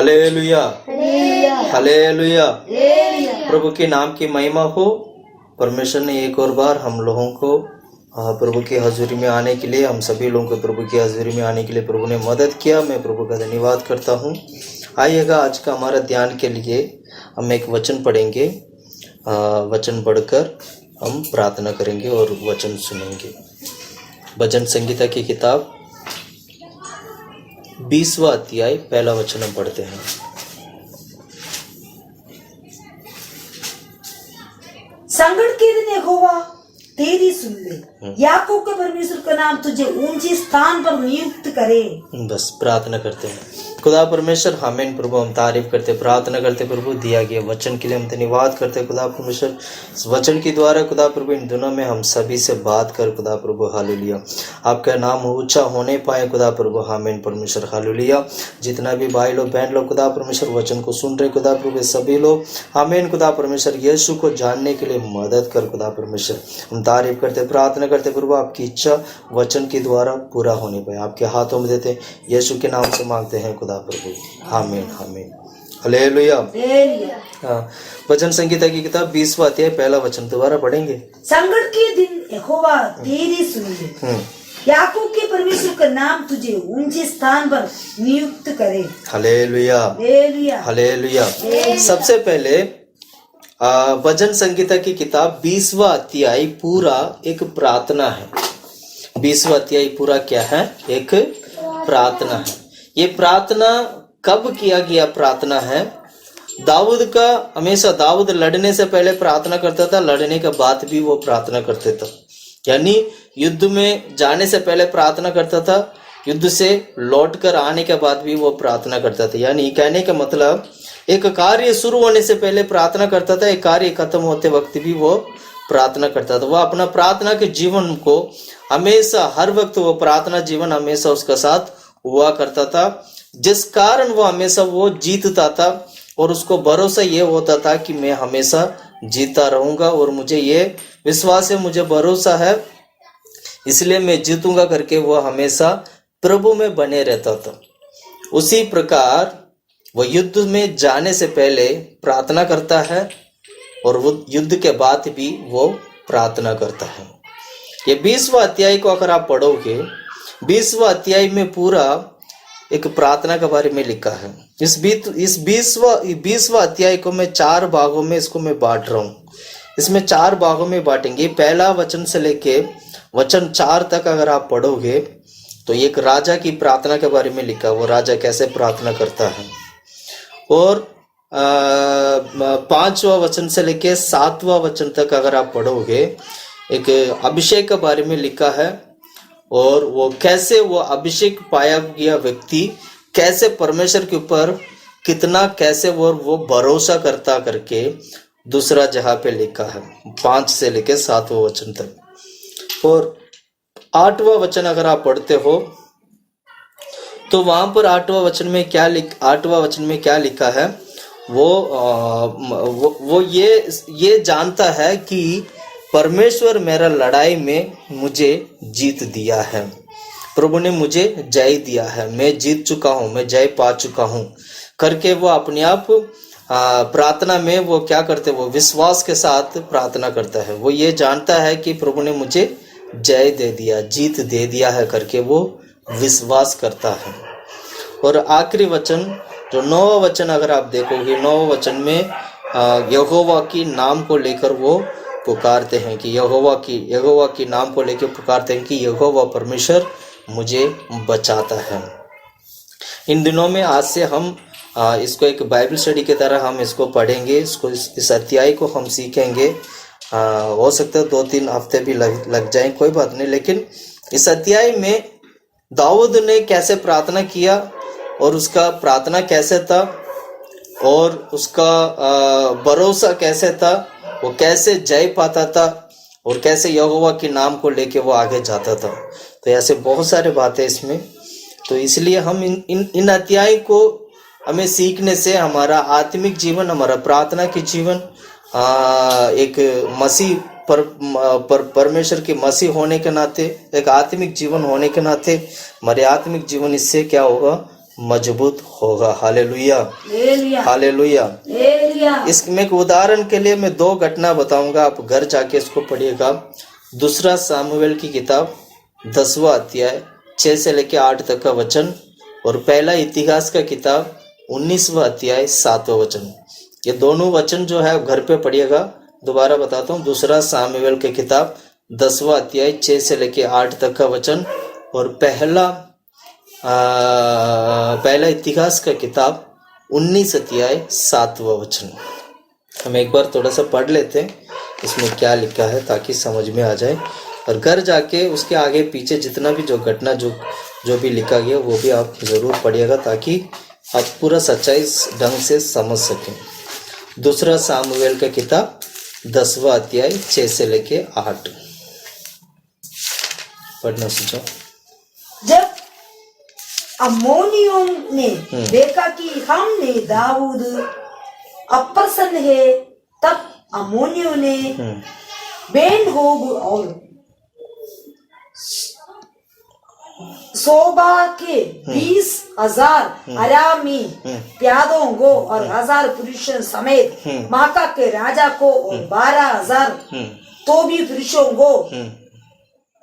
Hallelujah, hallelujah. प्रभु के नाम की महिमा हो। परमेश्वर ने एक और बार हम लोगों को प्रभु की हजूरी में आने के लिए, हम सभी लोगों को प्रभु की हजूरी में आने के लिए प्रभु ने मदद किया। मैं प्रभु का धन्यवाद करता हूँ। आइएगा, आज का हमारा ध्यान के लिए हम एक वचन पढ़ेंगे। वचन पढ़कर हम प्रार्थना करेंगे और वचन सुनेंगे। भजन संगीता की किताब 20वां अध्याय पहला वचन हम पढ़ते हैं। संकट के दिन यहोवा तेरी सुन ले, याकूब के परमेश्वर का नाम तुझे ऊंचे स्थान पर नियुक्त करे। बस प्रार्थना करते हैं। खुदा परमेश्वर, आमीन। प्रभु हम तारीफ करते, प्रार्थना करते प्रभु दिया गया वचन के लिए हम धन्यवाद करते। खुदा परमेश्वर, इस वचन के द्वारा खुदा प्रभु इन दिनों में हम सभी से बात कर खुदा प्रभु। हालेलुया, आपका नाम ऊंचा होने पाए खुदा प्रभु। आमीन परमेश्वर, हालेलुया। जितना भी भाई लोग बहन लोग खुदा परमेश्वर वचन को सुन रहे खुदा प्रभु, सभी लोग आमीन खुदा परमेश्वर यीशु को जानने के लिए मदद कर खुदा परमेश्वर। हम तारीफ करते, प्रार्थना करते प्रभु, आपकी इच्छा वचन के द्वारा पूरा होने पाए आपके हाथों में देते, यीशु के नाम से मांगते हैं खुदा प्रभु। आमीन, आमीन, हालेलुया। वचन संगीता की किताब 20वां अध्याय पहला वचन दोबारा पढ़ेंगे। संकट के दिन यहोवा तेरी सुन ले, याकूब के परमेश्वर का नाम तुझे ऊंचे स्थान पर नियुक्त करे। Hallelujah, hallelujah, hallelujah. सबसे पहले भजन संगीता की किताब 20वां अध्याय पूरा एक प्रार्थना है। 20वां अध्याय पूरा क्या है? एक प्रार्थना है। ये प्रार्थना कब किया गया प्रार्थना है? दाऊद का हमेशा, दाऊद लड़ने से पहले प्रार्थना करता था, लड़ने के बाद भी वो प्रार्थना करते थे। यानी युद्ध में जाने से पहले प्रार्थना करता था, युद्ध से लौट कर आने के बाद भी वो प्रार्थना करता था। यानी कहने का मतलब, एक कार्य शुरू होने से पहले प्रार्थना करता था, एक कार्य खत्म होते वक्त भी वो प्रार्थना करता था। वह अपना प्रार्थना के जीवन को हमेशा, हर वक्त वो प्रार्थना जीवन हमेशा उसका साथ हुआ करता था, जिस कारण वो हमेशा वो जीतता था। और उसको भरोसा ये होता था कि मैं हमेशा जीता रहूंगा और मुझे ये विश्वास है, मुझे भरोसा है, इसलिए मैं जीतूंगा करके वो हमेशा प्रभु में बने रहता था। उसी प्रकार वो युद्ध में जाने से पहले प्रार्थना करता है और वो युद्ध के बाद भी वो प्रार्थना करता है। ये 20वां अध्याय को अगर आप पढ़ोगे, 20वां अध्याय में पूरा एक प्रार्थना के बारे में लिखा है। इस 20वां अध्याय को मैं 4 भागों में इसको मैं बांट रहा हूँ। इसमें 4 भागों में बांटेंगे। पहला वचन से लेके वचन 4 तक अगर आप पढ़ोगे तो एक राजा की प्रार्थना के बारे में लिखा, वो राजा कैसे प्रार्थना करता है। और 5वां वचन से लेके 7वां वचन तक अगर आप पढ़ोगे, एक अभिषेक के बारे में लिखा है। और वो कैसे वो अभिषेक पाया गया व्यक्ति कैसे परमेश्वर के ऊपर कितना कैसे वो भरोसा करता करके दूसरा जगह पे लिखा है, 5 से लेके 7वां वचन तक। और 8वां वचन अगर आप पढ़ते हो तो वहां पर 8वां वचन में क्या लिखा है? वो ये जानता है कि परमेश्वर मेरा लड़ाई में मुझे जीत दिया है, प्रभु ने मुझे जय दिया है, मैं जीत चुका हूं, मैं जय पा चुका हूं करके वो अपने आप प्रार्थना में वो क्या करते, वो विश्वास के साथ प्रार्थना करता है। वो ये जानता है कि प्रभु ने मुझे जय दे दिया, जीत दे दिया है करके वो विश्वास करता है। और आखिरी वचन जो 9वां वचन अगर आप देखोगे, 9वां वचन में यहोवा की नाम को लेकर वो पुकारते हैं कि यहोवा की नाम को लेकर पुकारते हैं कि यहोवा परमेश्वर मुझे बचाता है। इन दिनों में आज से हम इसको एक बाइबल स्टडी की तरह हम इसको पढ़ेंगे, इसको इस अध्याय को हम सीखेंगे। हो सकता है 2-3 हफ्ते भी लग जाए, कोई बात नहीं। लेकिन इस अध्याय में दाऊद ने कैसे प्रार्थना किया और उसका प्रार्थना कैसे था और उसका भरोसा कैसे था, वो कैसे जय पाता था और कैसे यहोवा के नाम को लेके वो आगे जाता था। तो ऐसे बहुत सारे बातें इसमें। तो इसलिए हम इन अध्याय को हमें सीखने से हमारा आत्मिक जीवन, हमारा प्रार्थना की जीवन, एक मसीह परमेश्वर के मसीह होने के नाते, एक आत्मिक जीवन होने के नाते हमारे आत्मिक जीवन इससे क्या होगा, मजबूत होगा। Hallelujah, hallelujah, hallelujah. हालेलुया। इसमें एक उदाहरण के लिए मैं 2 घटना बताऊंगा, आप घर जाके इसको पढ़िएगा। दूसरा सामुएल की किताब 10वां अध्याय 6 से लेके 8 तक का वचन, और पहला इतिहास का किताब 19वां अध्याय 7वां वचन। ये दोनों वचन जो है घर पे पढ़िएगा। दोबारा बताता हूँ, दूसरा सामुएल की किताब 10वां अध्याय 6 से लेके 8 तक का वचन, और पहला इतिहास का किताब 19 अध्याय 7वां वचन। हम एक बार थोड़ा सा पढ़ लेते हैं इसमें क्या लिखा है, ताकि समझ में आ जाए। और घर जाके उसके आगे पीछे जितना भी जो घटना जो भी लिखा गया वो भी आप जरूर पढ़िएगा, ताकि आप पूरा सच्चाई ढंग से समझ सकें। दूसरा सामुएल का किताब 10वां अध्याय 6 से लेके 8 पढ़ना सीखो। जब अम्मोनियों ने देखा कि हमने दाऊद अप्रसन्न है, तब अम्मोनियों ने बेन-होग और सोबा के 20,000 अरामी प्यादों को और 1000 पुरुषों समेत माका के राजा को और 12,000 तोबी पुरुषों को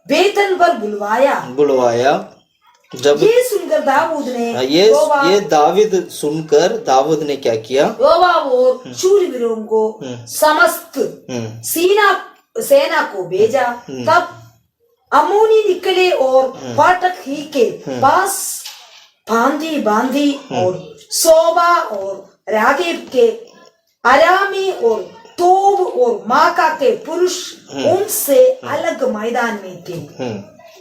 वेतन पर बुलवाया। जब ये सुनकर दाऊद ने ये दाविद सुनकर दाऊद ने क्या किया, योवाब और शूरवीरों को समस्त सेना को भेजा। तब अम्मोनी निकले और फाटक ही के पास बांधी और सोबा और रागेब के अरामी और तोब और माका के पुरुष उनसे अलग मैदान में थे।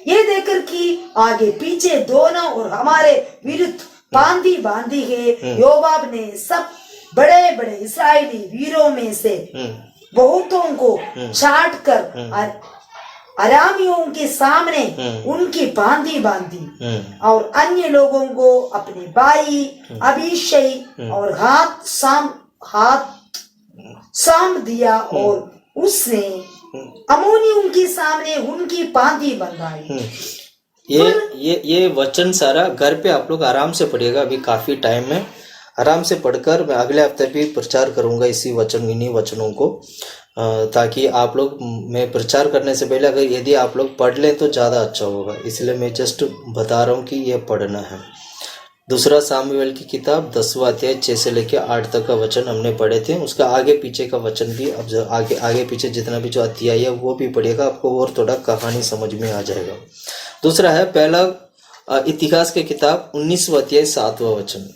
ये देखकर कि आगे पीछे दोनों और हमारे विरुद्ध बांधी है, योवाब ने सब बड़े बड़े इस्राएली वीरों में से बहुतों को छाट कर अरामियों के सामने उनकी बांधी और अन्य लोगों को अपने भाई अभिषय और हाथ साम दिया, और उसने अम्मोनियों के सामने उनकी बांधी बंधाई। ये वचन सारा घर पे आप लोग आराम से पढ़िएगा, अभी काफी टाइम है। आराम से पढ़कर मैं अगले हफ्ते भी प्रचार करूंगा इन्हीं वचनों को, ताकि आप लोग, मैं प्रचार करने से पहले अगर यदि आप लोग पढ़ लें तो ज़्यादा अच्छा होगा, इसलिए मैं जस्ट बता रहा हूँ कि ये पढ़ना है। दूसरा सामुएल की किताब 10वां अध्याय 6 से लेके 8 तक का वचन हमने पढ़े थे, उसका आगे पीछे का वचन भी अब आगे पीछे जितना भी जो अध्याय है वो भी पढ़िएगा, आपको और थोड़ा कहानी समझ में आ जाएगा। दूसरा है पहला इतिहास की किताब 19वां अध्याय 7वां वचन।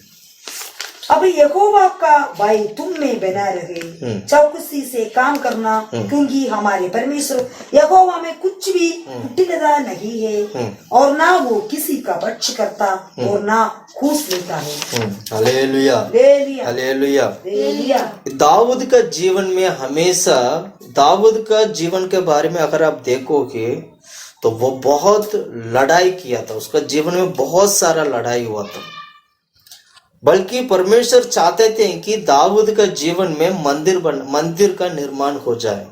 अब यहोवा का भाई तुम में बना रहे, चौकसी से काम करना, क्योंकि हमारे परमेश्वर यहोवा में कुछ भी कुटिलता नहीं है, और ना वो किसी का पक्ष करता और ना घूस लेता है। Hallelujah, hallelujah, hallelujah. दाऊद का जीवन में हमेशा, दाऊद का जीवन के बारे में अगर आप देखोगे तो वो बहुत लड़ाई किया था, उसका जीवन में बहुत सारा लड़ाई हुआ था। बल्कि परमेश्वर चाहते थे कि दाऊद का जीवन में मंदिर का निर्माण हो जाए,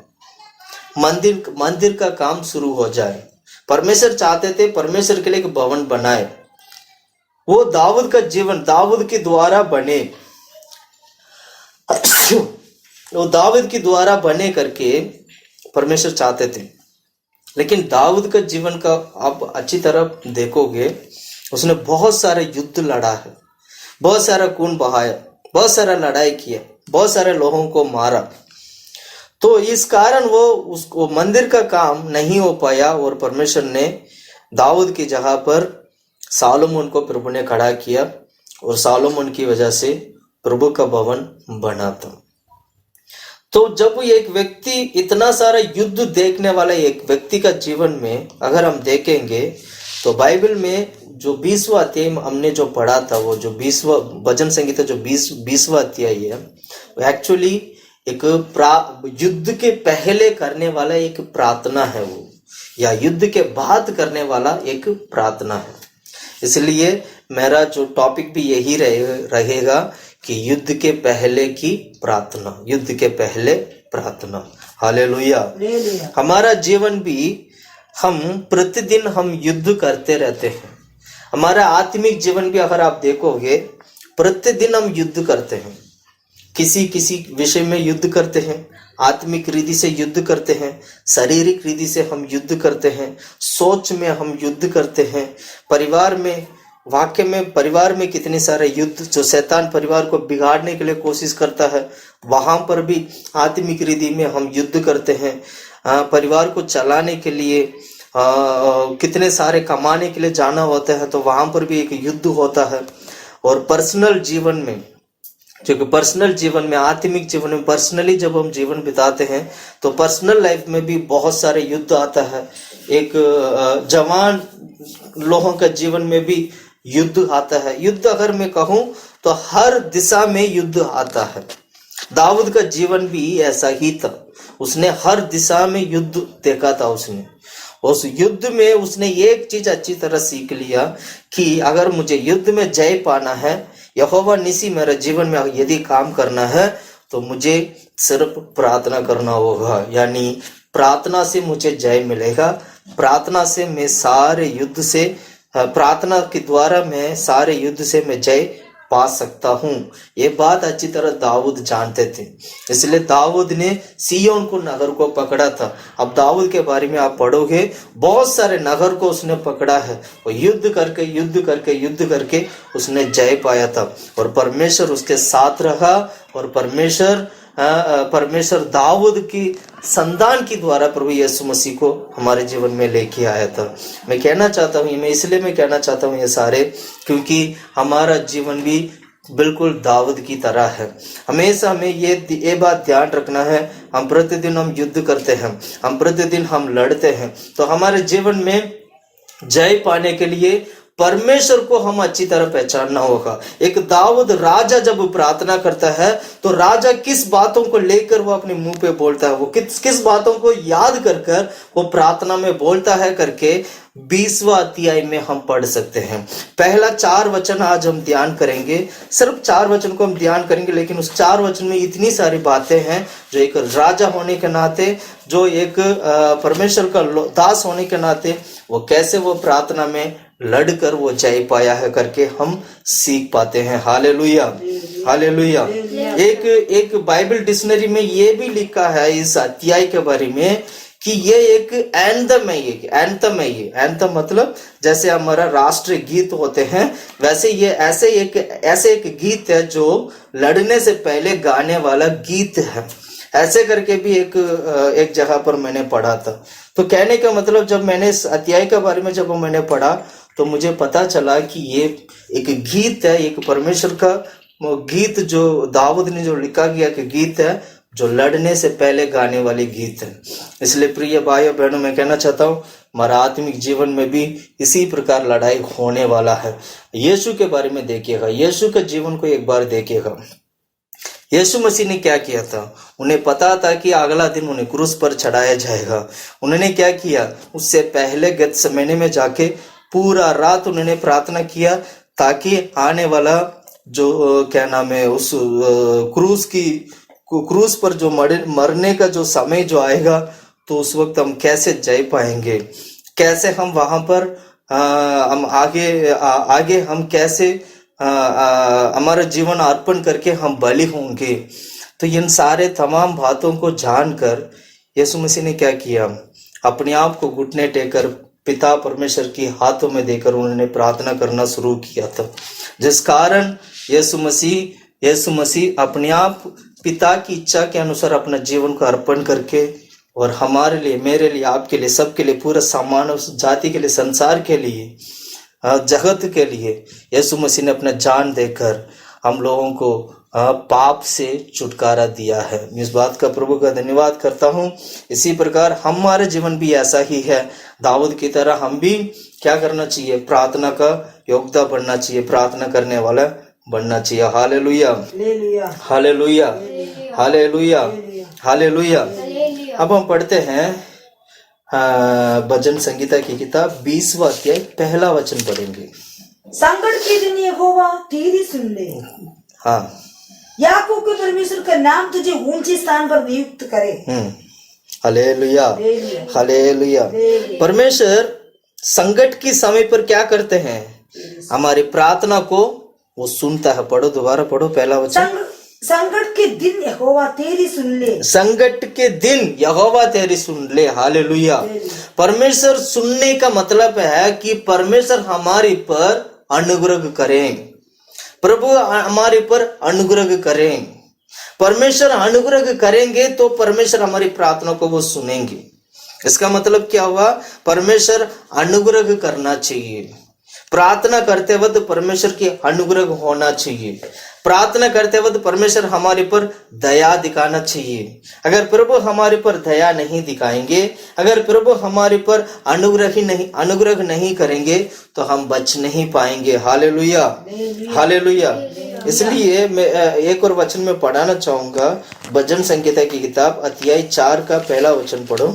मंदिर का काम शुरू हो जाए। परमेश्वर चाहते थे परमेश्वर के लिए एक भवन बनाए, वो दाऊद का जीवन दाऊद के द्वारा बने, वो दाऊद के द्वारा बने करके परमेश्वर चाहते थे। लेकिन दाऊद का जीवन का आप अच्छी तरह देखोगे, उसने बहुत सारे युद्ध लड़ा है, बहुत सारा खून बहाया, बहुत सारा लड़ाई किया, बहुत सारे लोगों को मारा। तो इस कारण वो उसको मंदिर का काम नहीं हो पाया, और परमेश्वर ने दाऊद की जगह पर सालोमोन को प्रभु ने खड़ा किया, और सालोमोन की वजह से प्रभु का भवन बना था। तो जब एक व्यक्ति, इतना सारा युद्ध देखने वाला एक व्यक्ति का जीवन में अगर हम देखेंगे तो बाइबल में जो 20वां अध्याय हमने जो पढ़ा था, वो जो 20वां भजन संगीता जो 20वां अध्याय है, वो एक्चुअली एक युद्ध के पहले करने वाला एक प्रार्थना है, वो या युद्ध के बाद करने वाला एक प्रार्थना है। इसलिए मेरा जो टॉपिक भी यही रहेगा कि युद्ध के पहले की प्रार्थना, युद्ध के पहले प्रार्थना। हालेलुया। हमारा जीवन भी हम प्रतिदिन हम युद्ध करते रहते हैं। हमारा आत्मिक जीवन भी अगर आप देखोगे, प्रतिदिन हम युद्ध करते हैं, किसी किसी विषय में युद्ध करते हैं, आत्मिक रीति से युद्ध करते हैं, शारीरिक रीति से हम युद्ध करते हैं, सोच में हम युद्ध करते हैं, परिवार में, वाक्य में, परिवार में कितने सारे युद्ध जो शैतान परिवार को बिगाड़ने के लिए कोशिश करता है, वहां पर भी आत्मिक रीति में हम युद्ध करते हैं। परिवार को चलाने के लिए कितने सारे कमाने के लिए जाना होता है, तो वहां पर भी एक युद्ध होता है। और पर्सनल जीवन में, क्योंकि पर्सनल जीवन में, आत्मिक जीवन में पर्सनली जब हम जीवन बिताते हैं तो पर्सनल लाइफ में भी बहुत सारे युद्ध आता है। एक जवान लोगों का जीवन में भी युद्ध आता है। युद्ध अगर मैं कहूं तो हर दिशा में युद्ध आता है। दाऊद का जीवन भी ऐसा ही था, उसने हर दिशा में युद्ध देखा था। उसने उस युद्ध में उसने एक चीज अच्छी तरह सीख लिया कि अगर मुझे युद्ध में जय पाना है, यहोवा निसी मेरे जीवन में यदि काम करना है, तो मुझे सिर्फ प्रार्थना करना होगा। यानी प्रार्थना से मुझे जय मिलेगा, प्रार्थना से मैं सारे युद्ध से, प्रार्थना के द्वारा मैं सारे युद्ध से मैं जय पा सकता हूँ। ये बात अच्छी तरह दाऊद जानते थे, इसलिए दाऊद ने सिय्योन को नगर को पकड़ा था। अब दाऊद के बारे में आप पढ़ोगे, बहुत सारे नगर को उसने पकड़ा है और युद्ध करके उसने जय पाया था। और परमेश्वर उसके साथ रहा और परमेश्वर दाऊद की संतान के द्वारा प्रभु यीशु मसीह को हमारे जीवन में लेके आया था। मैं कहना चाहता हूँ ये सारे, क्योंकि हमारा जीवन भी बिल्कुल दाऊद की तरह है। हमेशा हमें ये बात ध्यान रखना है, हम प्रतिदिन हम युद्ध करते हैं, हम प्रतिदिन हम लड़ते हैं, तो हमारे जीवन में जय पाने के लिए परमेश्वर को हम अच्छी तरह पहचानना होगा। एक दाऊद राजा जब प्रार्थना करता है तो राजा किस बातों को लेकर वो अपने मुंह पे बोलता है, वो किस बातों को याद कर वो प्रार्थना में बोलता है करके 20वां अध्याय में हम पढ़ सकते हैं। पहला 4 वचन आज हम ध्यान करेंगे, सिर्फ 4 वचन को हम ध्यान करेंगे, लेकिन उस 4 वचन में इतनी सारी बातें हैं जो एक राजा होने के नाते, जो एक परमेश्वर का दास होने के नाते वो कैसे वो प्रार्थना में लड़कर वो जय पाया है करके हम सीख पाते हैं। Hallelujah, hallelujah. एक बाइबल डिक्शनरी में ये भी लिखा है इस अध्याय के बारे में कि ये एक एंथम है। ये एंथम मतलब जैसे हमारा राष्ट्रीय गीत होते हैं, वैसे ये ऐसे एक गीत है जो लड़ने से पहले गाने वाला गीत है। ऐसे करके भी एक जगह पर मैंने पढ़ा था। तो कहने का मतलब, जब मैंने इस अध्याय के बारे में जब मैंने पढ़ा तो मुझे पता चला कि ये एक गीत है, एक परमेश्वर का गीत जो दाऊद ने जो लिखा गया कि गीत है, जो लड़ने से पहले गाने वाली गीत है। इसलिए प्रिय भाइयों बहनों, मैं कहना चाहता हूँ हमारा आत्मिक जीवन में भी इसी प्रकार लड़ाई होने वाला है। यीशु के बारे में देखिएगा, यीशु के जीवन को एक बार देखिएगा। यीशु मसीह ने क्या किया था, उन्हें पता था कि अगला दिन उन्हें क्रूस पर चढ़ाया जाएगा। उन्होंने क्या किया, उससे पहले गेत्सेमनी में जाके पूरा रात उन्होंने प्रार्थना किया ताकि आने वाला जो क्या नाम है उस क्रूस पर जो मरने का जो समय जो आएगा, तो उस वक्त हम कैसे जय पाएंगे, कैसे हम वहां पर हम आगे हम कैसे हमारा जीवन अर्पण करके हम बलि होंगे। तो इन सारे तमाम बातों को जानकर यीशु मसीह ने क्या किया, अपने आप को घुटने टेकर पिता परमेश्वर के हाथों में देकर उन्होंने प्रार्थना करना शुरू किया था, जिस कारण यीशु मसीह अपने आप पिता की इच्छा के अनुसार अपना जीवन को अर्पण करके और हमारे लिए, मेरे लिए, आपके लिए, सबके लिए, पूरा सामान्य जाति के लिए, संसार के लिए, जगत के लिए यीशु मसीह ने अपना जान देकर हम लोगों को पाप से छुटकारा दिया है। मैं इस बात का प्रभु का धन्यवाद करता हूँ। इसी प्रकार हमारे जीवन भी ऐसा ही है, दाऊद की तरह हम भी क्या करना चाहिए, प्रार्थना का योग्यता बनना चाहिए, प्रार्थना करने वाला बनना चाहिए। Hallelujah, hallelujah, hallelujah, hallelujah. अब हम पढ़ते हैं भजन संगीता की किताब 20वां अध्याय पहला वचन पढ़ेंगे। संकट के दिन यहोवा तेरी सुन ले, हाँ, याकूब के परमेश्वर का नाम तुझे ऊंचे स्थान पर नियुक्त करे। Hallelujah, hallelujah. परमेश्वर संकट के समय पर क्या करते हैं, हमारी प्रार्थना को वो सुनता है। पढ़ो, दोबारा पढ़ो पहला वचन। संकट के दिन यहोवा तेरी सुन ले। संकट के दिन यहोवा तेरी सुन ले। हालेलुया। परमेश्वर सुनने का मतलब है कि परमेश्वर हमारे पर अनुग्रह करें, प्रभु हमारे पर अनुग्रह करें। परमेश्वर अनुग्रह करेंगे तो परमेश्वर हमारी प्रार्थना को वो सुनेंगे। इसका मतलब क्या हुआ? परमेश्वर अनुग्रह करना चाहिए। प्रार्थना करते वक्त परमेश्वर की अनुग्रह होना चाहिए। प्रार्थना करते वक्त परमेश्वर हमारे पर दया दिखाना चाहिए। अगर प्रभु हमारे पर दया नहीं दिखाएंगे, अगर प्रभु हमारे पर अनुग्रह नहीं करेंगे तो हम बच नहीं पाएंगे। Hallelujah, hallelujah. इसलिए मैं एक और वचन में पढ़ाना चाहूंगा। भजन संहिता की किताब अध्याय 4 का पहला वचन पढ़ो।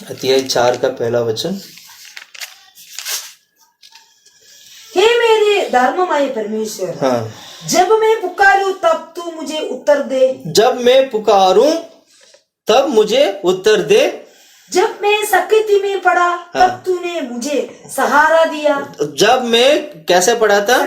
अध्याय 4 का पहला वचन। हे मेरे धर्ममय परमेश्वर, हाँ, जब मैं पुकारूं तब तू मुझे उत्तर दे। जब मैं पुकारूं तब मुझे उत्तर दे। जब मैं सकेती में पड़ा तब तूने मुझे सहारा दिया। जब मैं कैसे पड़ा था?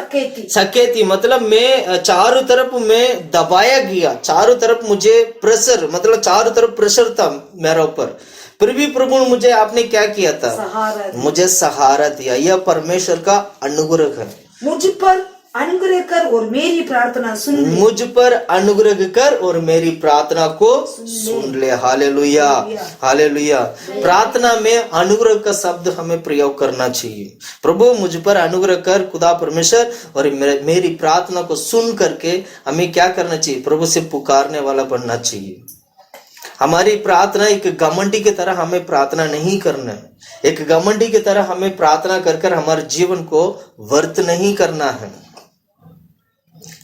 सकेती मतलब मैं चारों तरफ में दबाया गया, चारों तरफ मुझे प्रेशर, मतलब चारों तरफ प्रेशर था मेरे ऊपर, फिर भी प्रभु ने मुझे आपने क्या किया था? मुझे सहारा दिया। यह परमेश्वर का अनुग्रह है। मुझ पर अनुग्रह कर और मेरी प्रार्थना सुन ले। मुझ पर अनुग्रह कर और मेरी प्रार्थना को सुन ले। Hallelujah, hallelujah. प्रार्थना में अनुग्रह का शब्द हमें प्रयोग करना चाहिए। प्रभु मुझ पर अनुग्रह कर, खुदा परमेश्वर, और मेरी प्रार्थना को सुन करके हमें क्या करना चाहिए? प्रभु से पुकारने वाला बनना चाहिए। हमारी प्रार्थना एक घमंडी की तरह हमें प्रार्थना नहीं करना है। एक घमंडी की तरह हमें प्रार्थना कर कर हमारे जीवन को व्यर्थ नहीं करना है।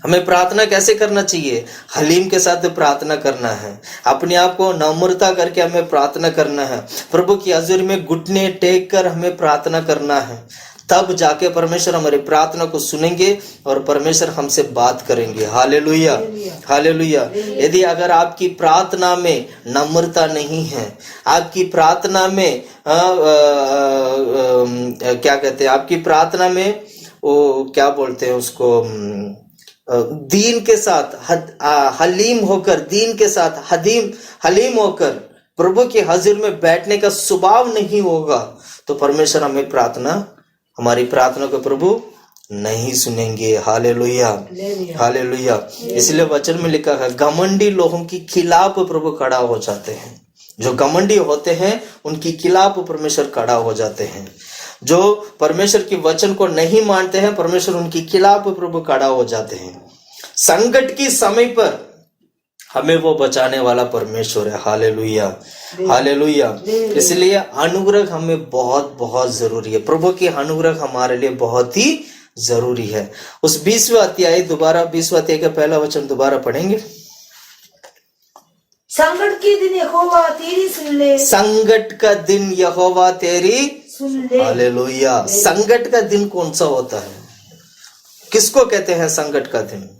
हमें प्रार्थना कैसे करना चाहिए? हलीम के साथ प्रार्थना करना है। अपने आप को नम्रता करके हमें प्रार्थना करना है। प्रभु की हजूरी में घुटने टेक कर हमें प्रार्थना करना है। तब जाके परमेश्वर हमारी प्रार्थना को सुनेंगे और परमेश्वर हमसे बात करेंगे। Hallelujah, hallelujah. यदि अगर आपकी प्रार्थना में नम्रता नहीं है, आपकी प्रार्थना में क्या कहते हैं, आपकी प्रार्थना में वो क्या बोलते हैं उसको, दीन के साथ हलीम होकर, दीन के साथ हलीम होकर प्रभु की हाजिर में बैठने का स्वभाव नहीं होगा तो परमेश्वर हमें हमारी प्रार्थना को प्रभु नहीं सुनेंगे। Hallelujah, hallelujah. इसलिए वचन में लिखा है घमंडी लोगों के खिलाफ प्रभु खड़ा हो जाते हैं। जो घमंडी होते हैं उनके खिलाफ परमेश्वर खड़ा हो जाते हैं। जो परमेश्वर के वचन को नहीं मानते हैं, परमेश्वर उनके खिलाफ प्रभु खड़ा हो जाते हैं। संकट के समय पर हमें वो बचाने वाला परमेश्वर है। Hallelujah, hallelujah. इसलिए अनुग्रह हमें बहुत बहुत जरूरी है। प्रभु की अनुग्रह हमारे लिए बहुत ही जरूरी है। उस 20वां अध्याय का पहला वचन दोबारा पढ़ेंगे। संकट के दिन यहोवा तेरी सुन ले। संकट का दिन यहोवा तेरी सुन ले। हालेलुया। संकट का दिन कौन सा होता है? किसको कहते हैं संकट का दिन?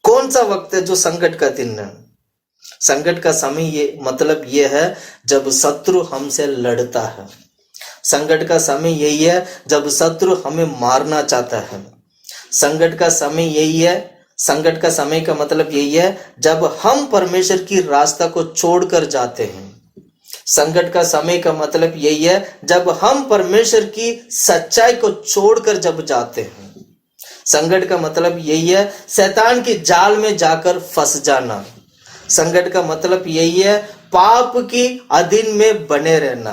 कौन सा वक्त है जो संकट का दिन है? संकट का समय ये मतलब ये है जब शत्रु हमसे लड़ता है। संकट का समय यही है जब शत्रु हमें मारना चाहता है। संकट का समय यही है, संकट का समय का मतलब यही है जब हम परमेश्वर की रास्ता को छोड़कर जाते हैं। संकट का समय का मतलब यही है जब हम परमेश्वर की सच्चाई को छोड़कर जब जाते हैं। संकट का मतलब यही है शैतान की जाल में जाकर फंस जाना। संकट का मतलब यही है पाप की अधीन में बने रहना।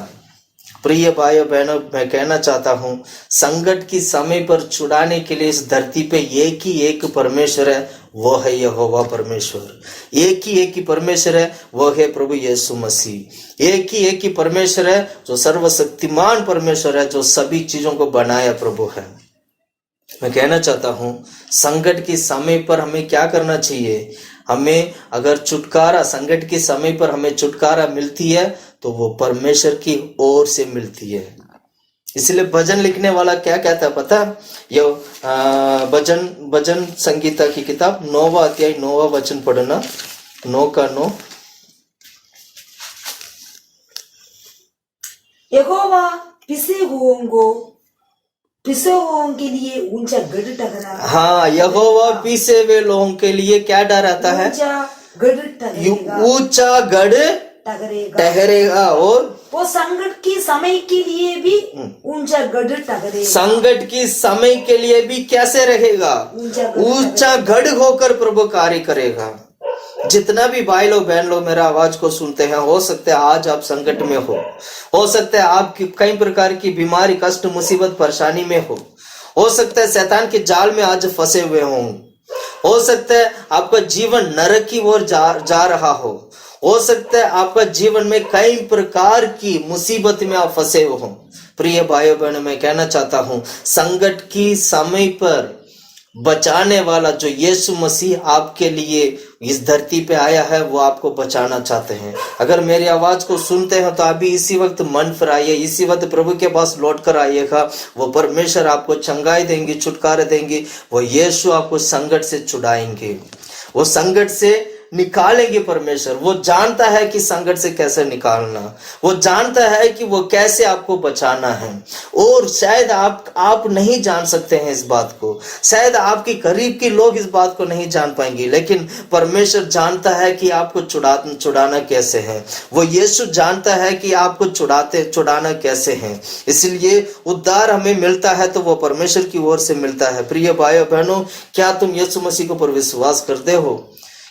प्रिय भाइयों बहनों, मैं कहना चाहता हूं संकट की समय पर छुड़ाने के लिए इस धरती पे एक ही एक परमेश्वर है, वो है यहोवा परमेश्वर। एक ही परमेश्वर है, वो है प्रभु यीशु मसीह। एक ही परमेश्वर है जो सर्वशक्तिमान परमेश्वर है, जो सभी चीजों को बनाया प्रभु है। मैं कहना चाहता हूं संकट के समय पर हमें क्या करना चाहिए? हमें अगर छुटकारा, संकट के समय पर हमें छुटकारा मिलती है तो वो परमेश्वर की ओर से मिलती है। इसलिए भजन लिखने वाला क्या कहता है पता? ये भजन संगीता की किताब 9वां अध्याय 9वां वचन पढ़ना। 9 का 9। यहोवा पिसे हुओं को पिसे हुओं के लिए ऊंचा गढ़ ठहरा, हाँ, यहोवा पीसे हुए लोगों के लिए क्या ठहराता है? ऊंचा गढ़ ठहरेगा, ऊंचा गढ़ ठहरेगा। ठहरेगा। और वो संकट की समय के लिए भी ऊंचा गढ़ ठहरेगा, संकट की समय के लिए भी कैसे रहेगा? ऊंचा गढ़ होकर प्रभु कार्य करेगा। जितना भी भाई लोग बहन लोग मेरा आवाज को सुनते हैं, हो सकता है आज आप संकट में हो सकता है आप कई प्रकार की बीमारी, कष्ट, मुसीबत, परेशानी में हो सकता है शैतान के जाल में आज फंसे हुए हो सकता है आपका जीवन नरक की ओर जा रहा हो सकता है आपका जीवन में कई प्रकार की मुसीबत में आप फंसे हो। प्रिय भाइयों बहनों, मैं कहना चाहता हूं, संकट की समय पर बचाने वाला जो यीशु मसीह आपके लिए इस धरती पे आया है, वो आपको बचाना चाहते हैं। अगर मेरी आवाज को सुनते हैं तो अभी इसी वक्त मन फिराइए, इसी वक्त प्रभु के पास लौट कर आइएगा। वो परमेश्वर आपको चंगाई देंगे, छुटकारा देंगे। वो यीशु आपको संकट से छुड़ाएंगे, वो संकट से निकालेंगे। परमेश्वर वो जानता है कि संकट से कैसे निकालना, वो जानता है कि वो कैसे आपको बचाना है। और शायद आप नहीं जान सकते हैं इस बात को, शायद आपके करीब के लोग इस बात को नहीं जान पाएंगे, लेकिन परमेश्वर जानता है कि आपको छुड़ाना कैसे है। वो यीशु जानता है कि आपको छुड़ाना कैसे है। इसलिए उद्धार हमें मिलता है तो वो परमेश्वर की ओर से मिलता है। प्रिय भाइयों बहनों, क्या तुम यीशु मसीह के ऊपर विश्वास करते हो?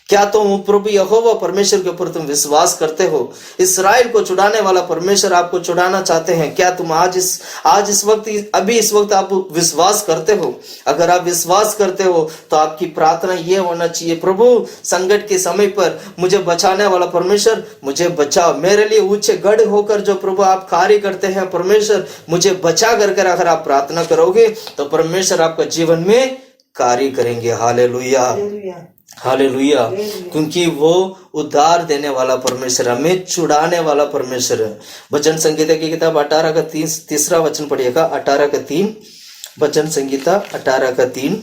क्या तुम प्रभु यहोवा परमेश्वर के ऊपर तुम विश्वास करते हो? इस्राएल को छुड़ाने वाला परमेश्वर आपको छुड़ाना चाहते हैं। क्या तुम आज इस वक्त आप विश्वास करते हो? अगर आप विश्वास करते हो तो आपकी प्रार्थना ये होना चाहिए, प्रभु संकट के समय पर मुझे बचाने वाला परमेश्वर मुझे बचाओ। मेरे लिए ऊंचे गढ़ होकर जो प्रभु आप कार्य करते हैं, परमेश्वर मुझे बचा कर अगर आप प्रार्थना करोगे तो परमेश्वर आपका जीवन में कार्य करेंगे। Hallelujah, hallelujah. क्योंकि वो उद्धार देने वाला परमेश्वर, हमें छुड़ाने वाला परमेश्वर है। भजन संगीता की किताब 18 का 3 वचन पढ़िएगा। 18 का 3, भजन संगीता 18 का 3।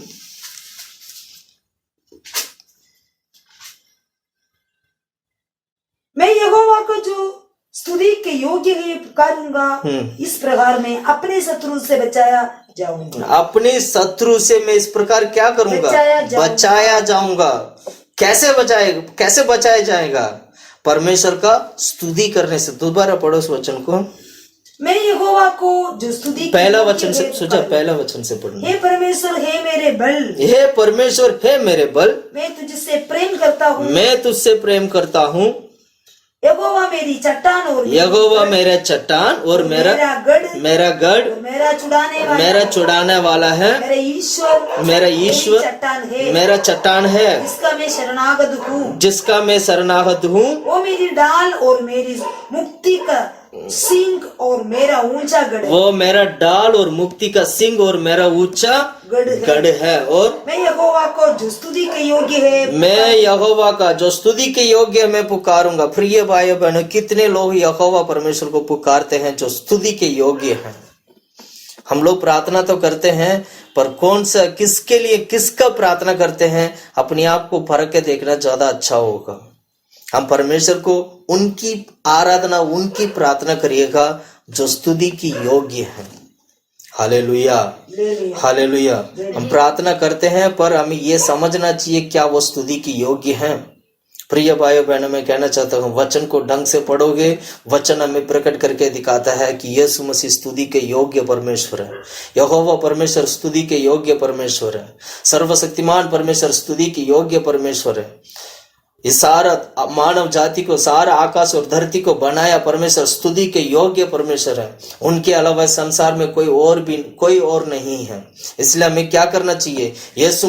मैं यहोवा को जो स्तुति के योग्य है पुकारूंगा, इस प्रकार मैं अपने शत्रु से बचाया जाऊंगा। अपने शत्रु से मैं इस प्रकार क्या करूंगा? बचाया जाऊंगा। कैसे बचाया जाएगा? परमेश्वर का स्तुति करने से। दोबारा पढ़ो उस वचन को। मैं यहोवा को जो स्तुति, पहला वचन से सोचा, पहला वचन से पढ़ना। हे परमेश्वर, हे मेरे बल, हे परमेश्वर, हे मेरे बल, मैं तुझसे प्रेम करता हूँ, मैं तुझसे प्रेम करता हूँ। यहोवा मेरी चट्टान और यहोवा मेरा चट्टान और मेरा गढ़, मेरा छुड़ाने वाला है, मेरा ईश्वर मेरा चट्टान है, जिसका मैं शरणागत हूँ। वो मेरी डाल और मेरी मुक्ति का सिंह और मेरा ऊंचा गढ़, वो मेरा डाल और मुक्ति का सिंह और मेरा ऊंचा गढ़ है। और मैं यहोवा को जो स्तुति के योग्य है, मैं यहोवा का जो स्तुति के योग्य है मैं पुकारूंगा। प्रिय भाइयों बहनों, कितने लोग यहोवा परमेश्वर को पुकारते हैं जो स्तुति के योग्य हैं? हम लोग प्रार्थना तो करते हैं, पर कौन सा, किसके लिए, किसका प्रार्थना करते हैं, अपने आप को फर्क के देखना ज्यादा अच्छा होगा। हम परमेश्वर को उनकी आराधना, उनकी प्रार्थना करिएगा जो स्तुति की योग्य है। Hallelujah, hallelujah. हम प्रार्थना करते हैं पर हमें ये समझना चाहिए क्या वो स्तुति की योग्य है। प्रिय भाइयों बहनों, मैं कहना चाहता हूँ, वचन को ढंग से पढ़ोगे, वचन हमें प्रकट करके दिखाता है कि यीशु मसीह स्तुति के योग्य परमेश्वर है। यहोवा परमेश्वर स्तुति के योग्य परमेश्वर है। सर्वशक्तिमान परमेश्वर स्तुति के योग्य परमेश्वर है। इस सारा मानव जाति को, सारा आकाश और धरती को बनाया परमेश्वर स्तुति के योग्य परमेश्वर है। उनके अलावा संसार में कोई और नहीं है। इसलिए हमें क्या करना चाहिए? यीशु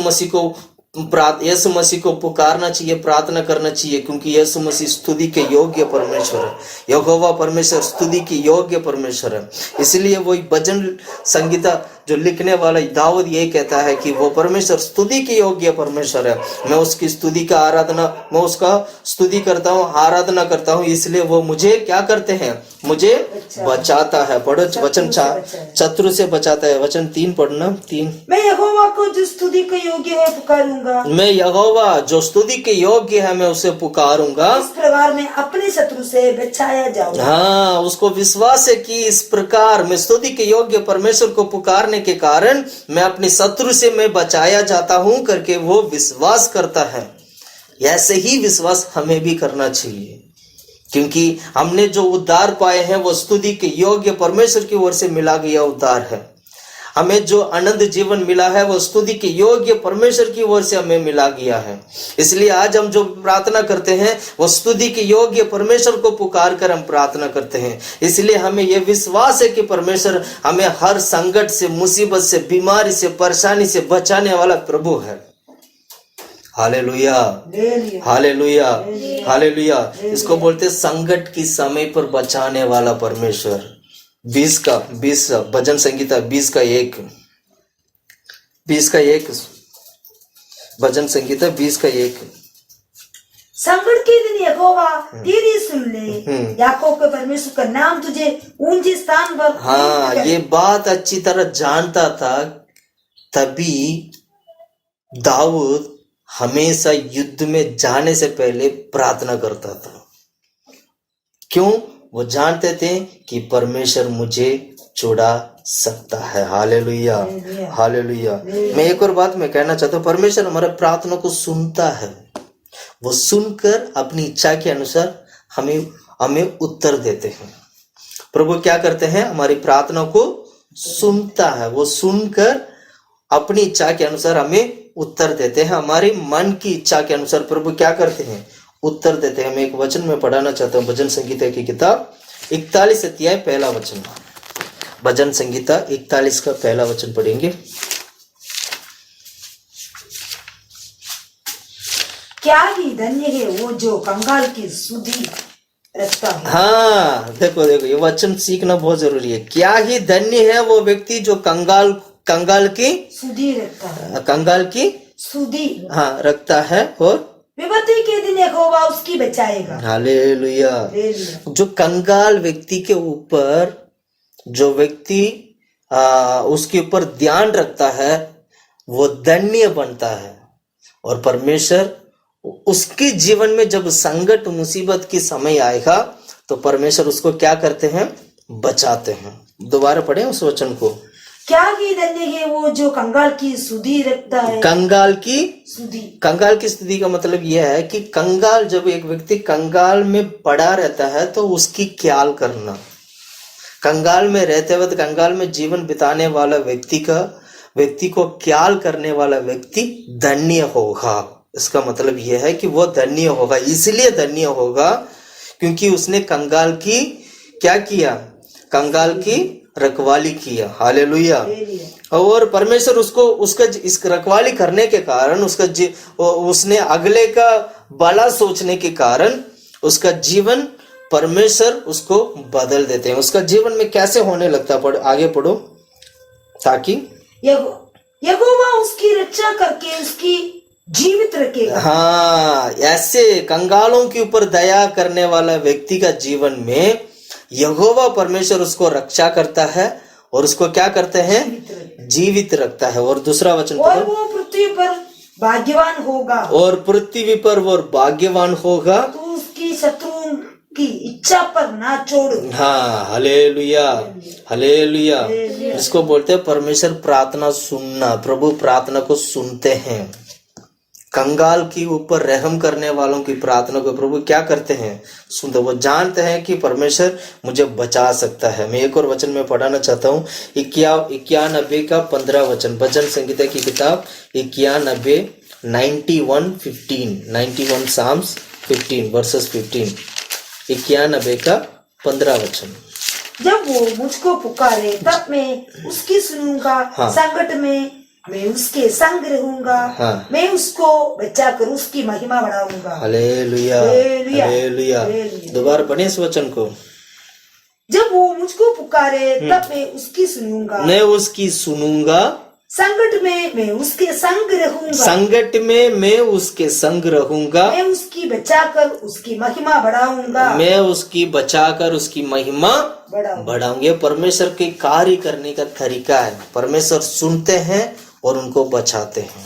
मसीह को पुकारना चाहिए, प्रार्थना करना चाहिए, क्योंकि यीशु मसीह स्तुति के योग्य परमेश्वर है। यहोवा परमेश्वर स्तुति के योग्य परमेश्वर है। इसलिए वही भजन संगीता जो लिखने वाला दाऊद ये कहता है कि वो परमेश्वर स्तुति के योग्य परमेश्वर है। मैं उसकी स्तुति का आराधना, मैं उसका स्तुति करता हूँ, आराधना करता हूँ, इसलिए वो मुझे क्या करते हैं? मुझे बचाता है। पढ़ो वचन, शत्रु से बचाता है। वचन 3 पढ़ना। 3, मैं यहोवा को जो स्तुति के योग्य है पुकारूंगा, मैं यहोवा जो स्तुति के योग्य है मैं उसे पुकारूंगा। इस प्रकार मैं अपने शत्रु से बचाया जाऊंगा। हाँ, उसको विश्वास है कि इस प्रकार मैं स्तुति के योग्य परमेश्वर को पुकारने पुकारने के कारण मैं अपने शत्रु से मैं बचाया जाता हूं करके वो विश्वास करता है। ऐसे ही विश्वास हमें भी करना चाहिए, क्योंकि हमने जो उद्धार पाए हैं वो स्तुति के योग्य परमेश्वर की ओर से मिला गया उद्धार है। हमें जो आनंद जीवन मिला है वो स्तुति के योग्य परमेश्वर की ओर से हमें मिला गया है। इसलिए आज हम जो प्रार्थना करते हैं वो स्तुति के योग्य परमेश्वर को पुकार कर हम प्रार्थना करते हैं। इसलिए हमें यह विश्वास है कि परमेश्वर हमें हर संकट से, मुसीबत से, बीमारी से, परेशानी से बचाने वाला प्रभु है। Hallelujah, hallelujah, hallelujah. इसको बोलते संकट की समय पर बचाने वाला परमेश्वर। 20 भजन संगीता 20 का 1 भजन संगीता 20 का 1। संकट के दिन यहोवा तेरी सुन ले, याकूब के परमेश्वर का नाम तुझे ऊंचे स्थान पर। हाँ, ये बात अच्छी तरह जानता था, तभी दाऊद हमेशा युद्ध में जाने से पहले प्रार्थना करता था। क्यों? वो जानते थे कि परमेश्वर मुझे छुड़ा सकता है। Hallelujah, hallelujah. मैं एक और बात मैं कहना चाहता हूँ, परमेश्वर हमारे प्रार्थना को सुनता है। वो सुनकर अपनी इच्छा के अनुसार हमें उत्तर देते हैं। प्रभु क्या करते हैं? हमारी प्रार्थना को सुनता है। वो सुनकर अपनी इच्छा के अनुसार हमें उत्तर देते हैं। हमारे मन की इच्छा के अनुसार प्रभु क्या करते हैं? उत्तर देते हैं। मैं एक वचन में पढ़ाना चाहता हूँ, भजन संगीता की किताब 41 अध्याय 1 वचन। भजन संगीता 41 का 1 वचन पढ़ेंगे। क्या ही धन्य है वो जो कंगाल की सुधि रखता है। हाँ, देखो ये वचन सीखना बहुत जरूरी है। क्या ही धन्य है वो व्यक्ति जो कंगाल की सुधि रखता है। कंगाल की सुधि रखता है और विपत्ति के दिन यहोवा उसकी बचाएगा। हालेलुया। जो कंगाल व्यक्ति के ऊपर, जो व्यक्ति उसके ऊपर ध्यान रखता है वो धन्य बनता है। और परमेश्वर उसके जीवन में जब संकट मुसीबत की समय आएगा तो परमेश्वर उसको क्या करते हैं? बचाते हैं। दोबारा पढ़ें उस वचन को। क्या ही धन्य है वो जो कंगाल की सुधि रखता है। कंगाल की स्थिति का मतलब यह है कि कंगाल, जब एक व्यक्ति कंगाल में पड़ा रहता है तो उसकी ख्याल करना। कंगाल में रहते वक्त, कंगाल में जीवन बिताने वाला व्यक्ति को ख्याल करने वाला व्यक्ति धन्य होगा। इसका मतलब यह है कि वो धन्य होगा। इसलिए धन्य होगा क्योंकि उसने कंगाल की क्या किया? कंगाल की रखवाली किया। हालेलुया। और परमेश्वर उसका इस रखवाली करने के कारण उसने अगले का भला सोचने के कारण उसका जीवन परमेश्वर उसको बदल देते हैं। उसका जीवन में कैसे होने लगता है? आगे पढ़ो। ताकि यहोवा उसकी रक्षा करके उसकी जीवित रखेगा। हाँ, ऐसे कंगालों के ऊपर दया करने वाला व्यक्ति का जीवन में यहोवा परमेश्वर उसको रक्षा करता है और उसको क्या करते हैं? जीवित रखता है। और दूसरा वचन, और वो पृथ्वी पर भाग्यवान होगा। और पृथ्वी पर वो भाग्यवान होगा तो उसकी शत्रुओं की इच्छा पर ना छोड़। हाँ, हालेलुया, हालेलुया। इसको बोलते हैं परमेश्वर प्रार्थना सुनना। प्रभु प्रार्थना को सुनते हैं। कंगाल के ऊपर रहम करने वालों की प्रार्थना को प्रभु क्या करते हैं? सुनते। वो जानते हैं कि परमेश्वर मुझे बचा सकता है। मैं एक और वचन में पढ़ाना चाहता हूँ, 91 का 15 वचन। भजन संगीता की किताब 91 Psalms 15 verses 15। 91 का 15 वचन। जब वो मुझको पुकारे तब मैं उसकी सुनूंगा। संकट में मैं उसके संग रहूंगा। मैं उसको बचाकर उसकी महिमा बढ़ाऊंगा। Hallelujah, hallelujah. दोबारा पढ़ें इस वचन को। जब वो मुझको पुकारे तब मैं उसकी सुनूंगा। मैं उसकी सुनूंगा। संकट में मैं उसके संग रहूंगा। संकट में मैं उसके संग रहूंगा। मैं उसकी बचाकर उसकी महिमा बढ़ाऊंगा। मैं उसकी बचाकर उसकी महिमा बढ़ाऊंगे। परमेश्वर के कार्य करने का तरीका है। परमेश्वर सुनते हैं और उनको बचाते हैं।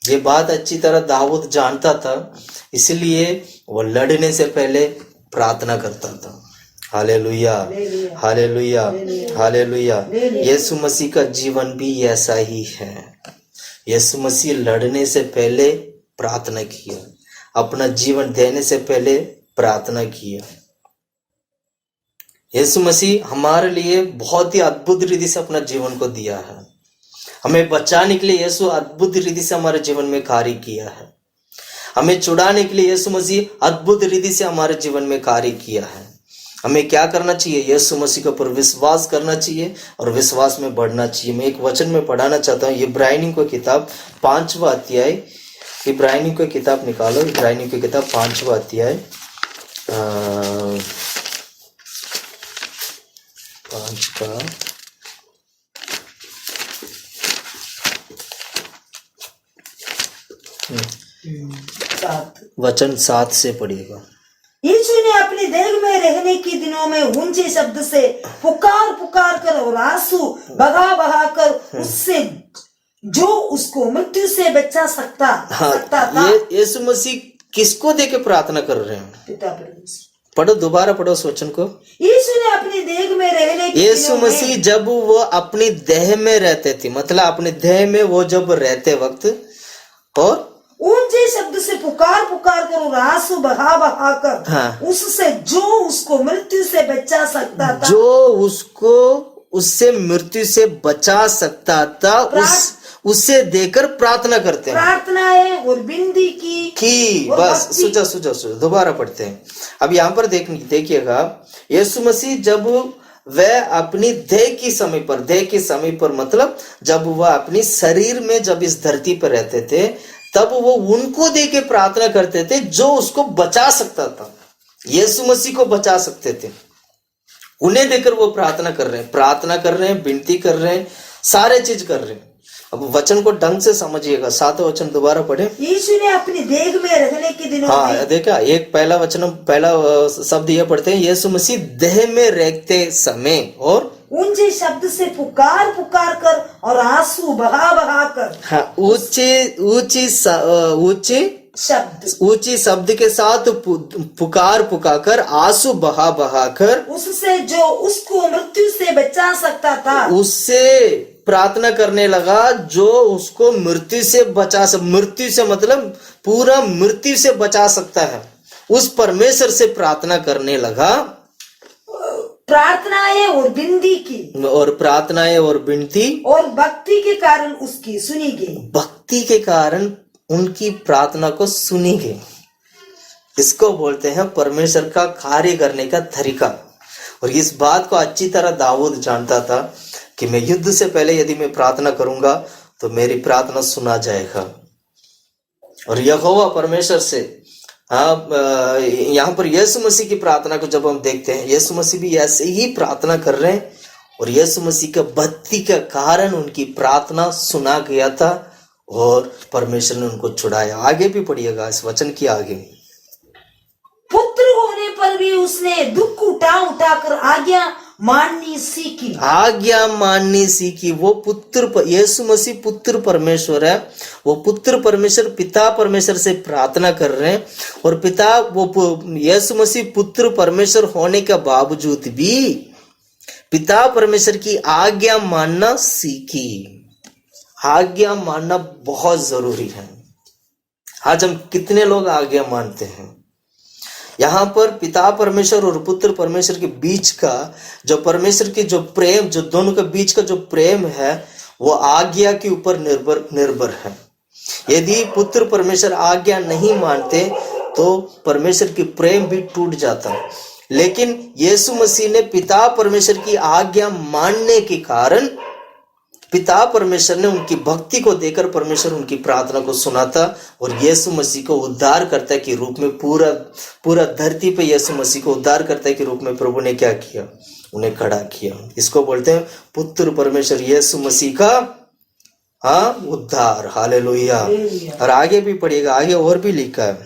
ये बात अच्छी तरह दाऊद जानता था, इसलिए वो लड़ने से पहले प्रार्थना करता था। हालेलुया, हालेलुया, हालेलुया। यीशु मसीह का जीवन भी ऐसा ही है। यीशु मसीह लड़ने से पहले प्रार्थना किया, अपना जीवन देने से पहले प्रार्थना किया। यीशु मसीह हमारे लिए बहुत ही अद्भुत रीति से अपना जीवन को दिया है। हमें बचाने के लिए यीशु अद्भुत रीति से हमारे जीवन में कार्य किया है। हमें छुड़ाने के लिए यीशु मसीह अद्भुत रीति से हमारे जीवन में कार्य किया है। हमें क्या करना चाहिए? यीशु मसीह के ऊपर विश्वास करना चाहिए और विश्वास में बढ़ना चाहिए। मैं एक वचन में पढ़ाना चाहता हूँ, इब्रानियों की किताब 5वां अध्याय। इब्रानियों की किताब निकालो, इब्रानियों की किताब 5वां अध्याय 5 का वचन 7 से पढ़िएगा। यीशु ने अपनी देह में रहने के दिनों में ऊंचे शब्द से पुकार पुकार कर और आंसू बहा बहा कर उससे जो उसको मृत्यु से बचा सकता था। यीशु मसीह किसको देके प्रार्थना कर रहे हैं? पिता परमेश्वर। पढ़ो, दोबारा पढ़ो उस वचन को। यीशु ने अपनी देह में रहने के यीशु मसीह जब वो अपनी देह में रहते थे, मतलब अपने देह में वो जब रहते वक्त और ऊंचे शब्द से पुकार पुकार कर और आंसू बहा बहा कर उससे जो उसको मृत्यु से बचा सकता था, जो उसको उससे मृत्यु से बचा सकता था, उससे देकर प्रार्थना करते हैं। प्रार्थनाएं और बिंदी की बस सुझा दोबारा पढ़ते हैं। अब यहाँ पर देखिएगा, यीशु मसीह जब वह अपनी देह के समय पर मतलब जब वह अपनी शरीर में जब इस धरती पर रहते थे, तब वो उनको दे के प्रार्थना करते थे जो उसको बचा सकता था। यीशु मसीह को बचा सकते थे, उन्हें देकर वो प्रार्थना कर रहे हैं, विनती कर रहे हैं, सारे चीज कर रहे हैं। अब वचन को ढंग से समझिएगा। 7वां वचन दोबारा पढ़े। यीशु ने अपनी देह में रहने के दिनों में, देखा, एक पहला शब्द ये पढ़ते हैं, यीशु मसीह देह में रहते समय और ऊंचे शब्द से पुकार पुकार कर और आंसू बहा बहा कर। ऊंचे शब्द के साथ पुकार कर आंसू बहा बहा कर उससे जो उसको मृत्यु से बचा सकता था, उससे प्रार्थना करने लगा जो उसको मृत्यु से मतलब पूरा मृत्यु से बचा सकता है। उस परमेश्वर से प्रार्थना करने लगा। प्रार्थनाएं और विनती की और प्रार्थनाएं और विनती और भक्ति के कारण उसकी सुनी गई। भक्ति के कारण उनकी प्रार्थना को सुनी गई। इसको बोलते हैं परमेश्वर का कार्य करने का तरीका। और इस बात को अच्छी तरह दाऊद जानता था कि मैं युद्ध से पहले यदि मैं प्रार्थना करूंगा तो मेरी प्रार्थना सुना जाएगा। और यहोवा परमेश्वर से यहाँ पर यीशु मसीह की प्रार्थना को जब हम देखते हैं, यीशु मसीह भी ऐसे ही प्रार्थना कर रहे हैं और यीशु मसीह का भक्ति का कारण उनकी प्रार्थना सुना गया था और परमेश्वर ने उनको छुड़ाया। आगे भी पढ़िएगा इस वचन की आगे। पुत्र होने पर भी उसने दुख उठा कर आज्ञा माननी सीखी। वो पुत्र, यीशु मसीह पुत्र परमेश्वर है। वो पुत्र परमेश्वर पिता परमेश्वर से प्रार्थना कर रहे हैं और यीशु मसीह पुत्र परमेश्वर होने के बावजूद भी पिता परमेश्वर की आज्ञा मानना सीखी। आज्ञा मानना बहुत जरूरी है। आज हम कितने लोग आज्ञा मानते हैं? यहाँ पर पिता परमेश्वर और पुत्र परमेश्वर के बीच का जो परमेश्वर की जो प्रेम, जो दोनों के बीच का जो प्रेम है, वो आज्ञा के ऊपर निर्भर है। यदि पुत्र परमेश्वर आज्ञा नहीं मानते तो परमेश्वर की प्रेम भी टूट जाता है। लेकिन यीशु मसीह ने पिता परमेश्वर की आज्ञा मानने के कारण पिता परमेश्वर ने उनकी भक्ति को देकर परमेश्वर उनकी प्रार्थना को सुनाता और यीशु मसीह को उद्धारकर्ता के रूप में पूरा धरती पे यीशु मसीह को उद्धारकर्ता के रूप में प्रभु ने क्या किया? उन्हें खड़ा किया। इसको बोलते हैं पुत्र परमेश्वर यीशु मसीह का उद्धार। हालेलुया। और आगे भी पढ़िएगा, आगे और भी लिखा है,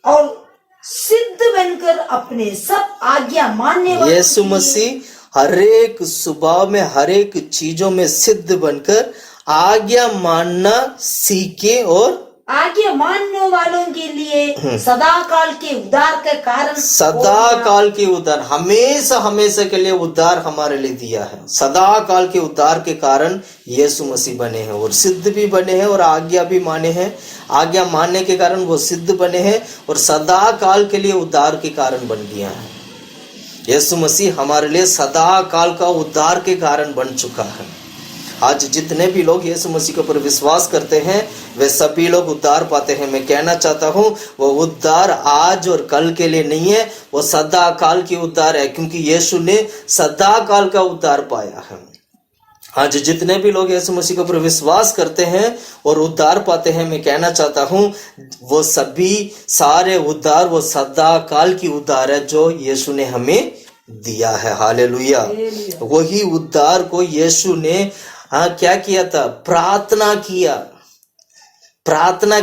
और सिद्ध बनकर अपने सब आज्ञा मानने वाले यीशु मसीह हरेक स्वभाव में, हरेक चीजों में सिद्ध बनकर आज्ञा मानना सीखे और आज्ञा मानने वालों के लिए सदा काल के उद्धार के कारण सदा काल के उद्धार, हमेशा हमेशा के लिए उद्धार हमारे लिए दिया है। सदा काल के उद्धार के कारण यीशु मसीह बने हैं और सिद्ध भी बने हैं और आज्ञा भी माने हैं। आज्ञा मानने के कारण वो सिद्ध बने हैं और सदा काल के लिए उद्धार के कारण बन गया है। यीशु मसीह हमारे लिए सदा काल का उद्धार के कारण बन चुका है। आज जितने भी लोग यीशु मसीह के ऊपर विश्वास करते हैं वे सभी लोग उद्धार पाते हैं। मैं कहना चाहता हूँ वो उद्धार आज और कल के लिए नहीं है, वो सदा काल की उद्धार है, क्योंकि यीशु ने सदा काल का उद्धार पाया है। आज जितने भी लोग यीशु मसीह के ऊपर विश्वास करते हैं और उद्धार पाते हैं, मैं कहना चाहता हूँ वो सभी सारे उद्धार वो सदा काल की उद्धार है जो यीशु ने हमें दिया है। हालेलुया। वही उद्धार को यीशु ने क्या किया था? प्रार्थना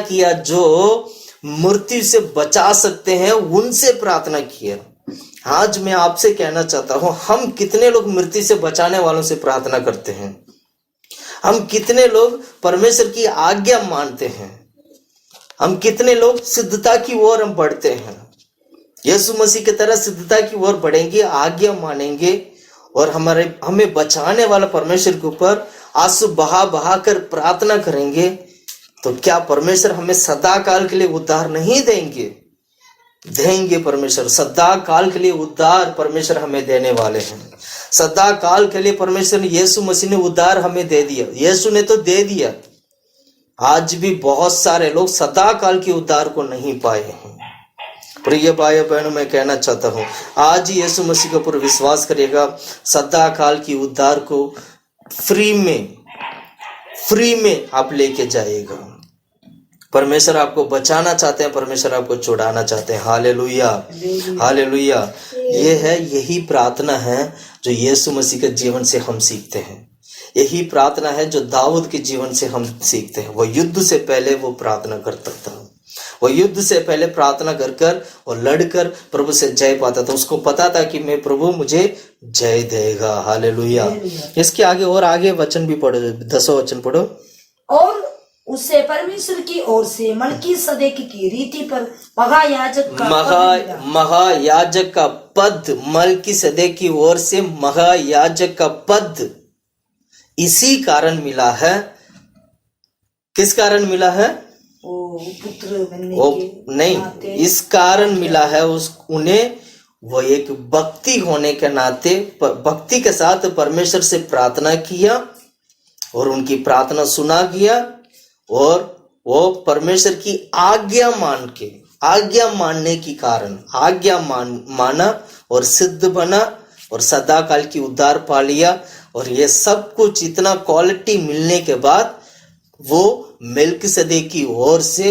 किया। जो मृत्यु से बचा सकते हैं उनसे प्रार्थना किया। आज मैं आपसे कहना चाहता हूं, हम कितने लोग मृत्यु से बचाने वालों से प्रार्थना करते हैं? हम कितने लोग परमेश्वर की आज्ञा मानते हैं? हम कितने लोग सिद्धता की ओर हम बढ़ते हैं? यीशु मसीह की तरह सिद्धता की ओर बढ़ेंगे, आज्ञा मानेंगे और हमें बचाने वाला परमेश्वर के ऊपर आंसू बहा कर प्रार्थना करेंगे, तो क्या परमेश्वर हमें सदा काल के लिए उद्धार नहीं देंगे? परमेश्वर सदा काल के लिए उद्धार परमेश्वर हमें देने वाले हैं। सदा काल के लिए परमेश्वर ने यीशु मसीह ने उद्धार हमें दे दिया। यीशु ने तो दे दिया, आज भी बहुत सारे लोग सदा काल के उद्धार को नहीं पाए हैं। प्रिय भाई बहनों, मैं कहना चाहता हूँ आज यीशु मसीह के ऊपर विश्वास करिएगा, सदा काल की उद्धार को फ्री में आप लेके जाएगा। परमेश्वर आपको बचाना चाहते हैं, परमेश्वर आपको छुड़ाना चाहते हैं। Hallelujah, hallelujah. यही प्रार्थना है जो यीशु मसीह के जीवन से हम सीखते हैं। यही प्रार्थना है जो दाऊद के जीवन से हम सीखते हैं। वो युद्ध से पहले वो प्रार्थना करता था। वो युद्ध से पहले प्रार्थना कर और लड़कर प्रभु से जय पाता था। उसको पता था कि मैं प्रभु मुझे जय देगा। हालेलुया। इसके आगे वचन भी पढ़ो, 10वां वचन पढ़ो। और उससे परमेश्वर की ओर से मलकीसदेक की रीति पर महायाजक का पद, मलकीसदेक की ओर से महायाजक का पद इसी कारण मिला है। किस कारण मिला है? पुत्र बनने नहीं, इस कारण मिला है उन्हें वो एक भक्ति होने के नाते भक्ति के साथ परमेश्वर से प्रार्थना किया और उनकी प्रार्थना सुना गया और वो परमेश्वर की आज्ञा मानने के कारण आज्ञा माना और सिद्ध बना और सदा काल की उद्धार पा लिया। और ये सब कुछ इतना क्वालिटी मिलने के बाद वो मेल्किसदेक की ओर से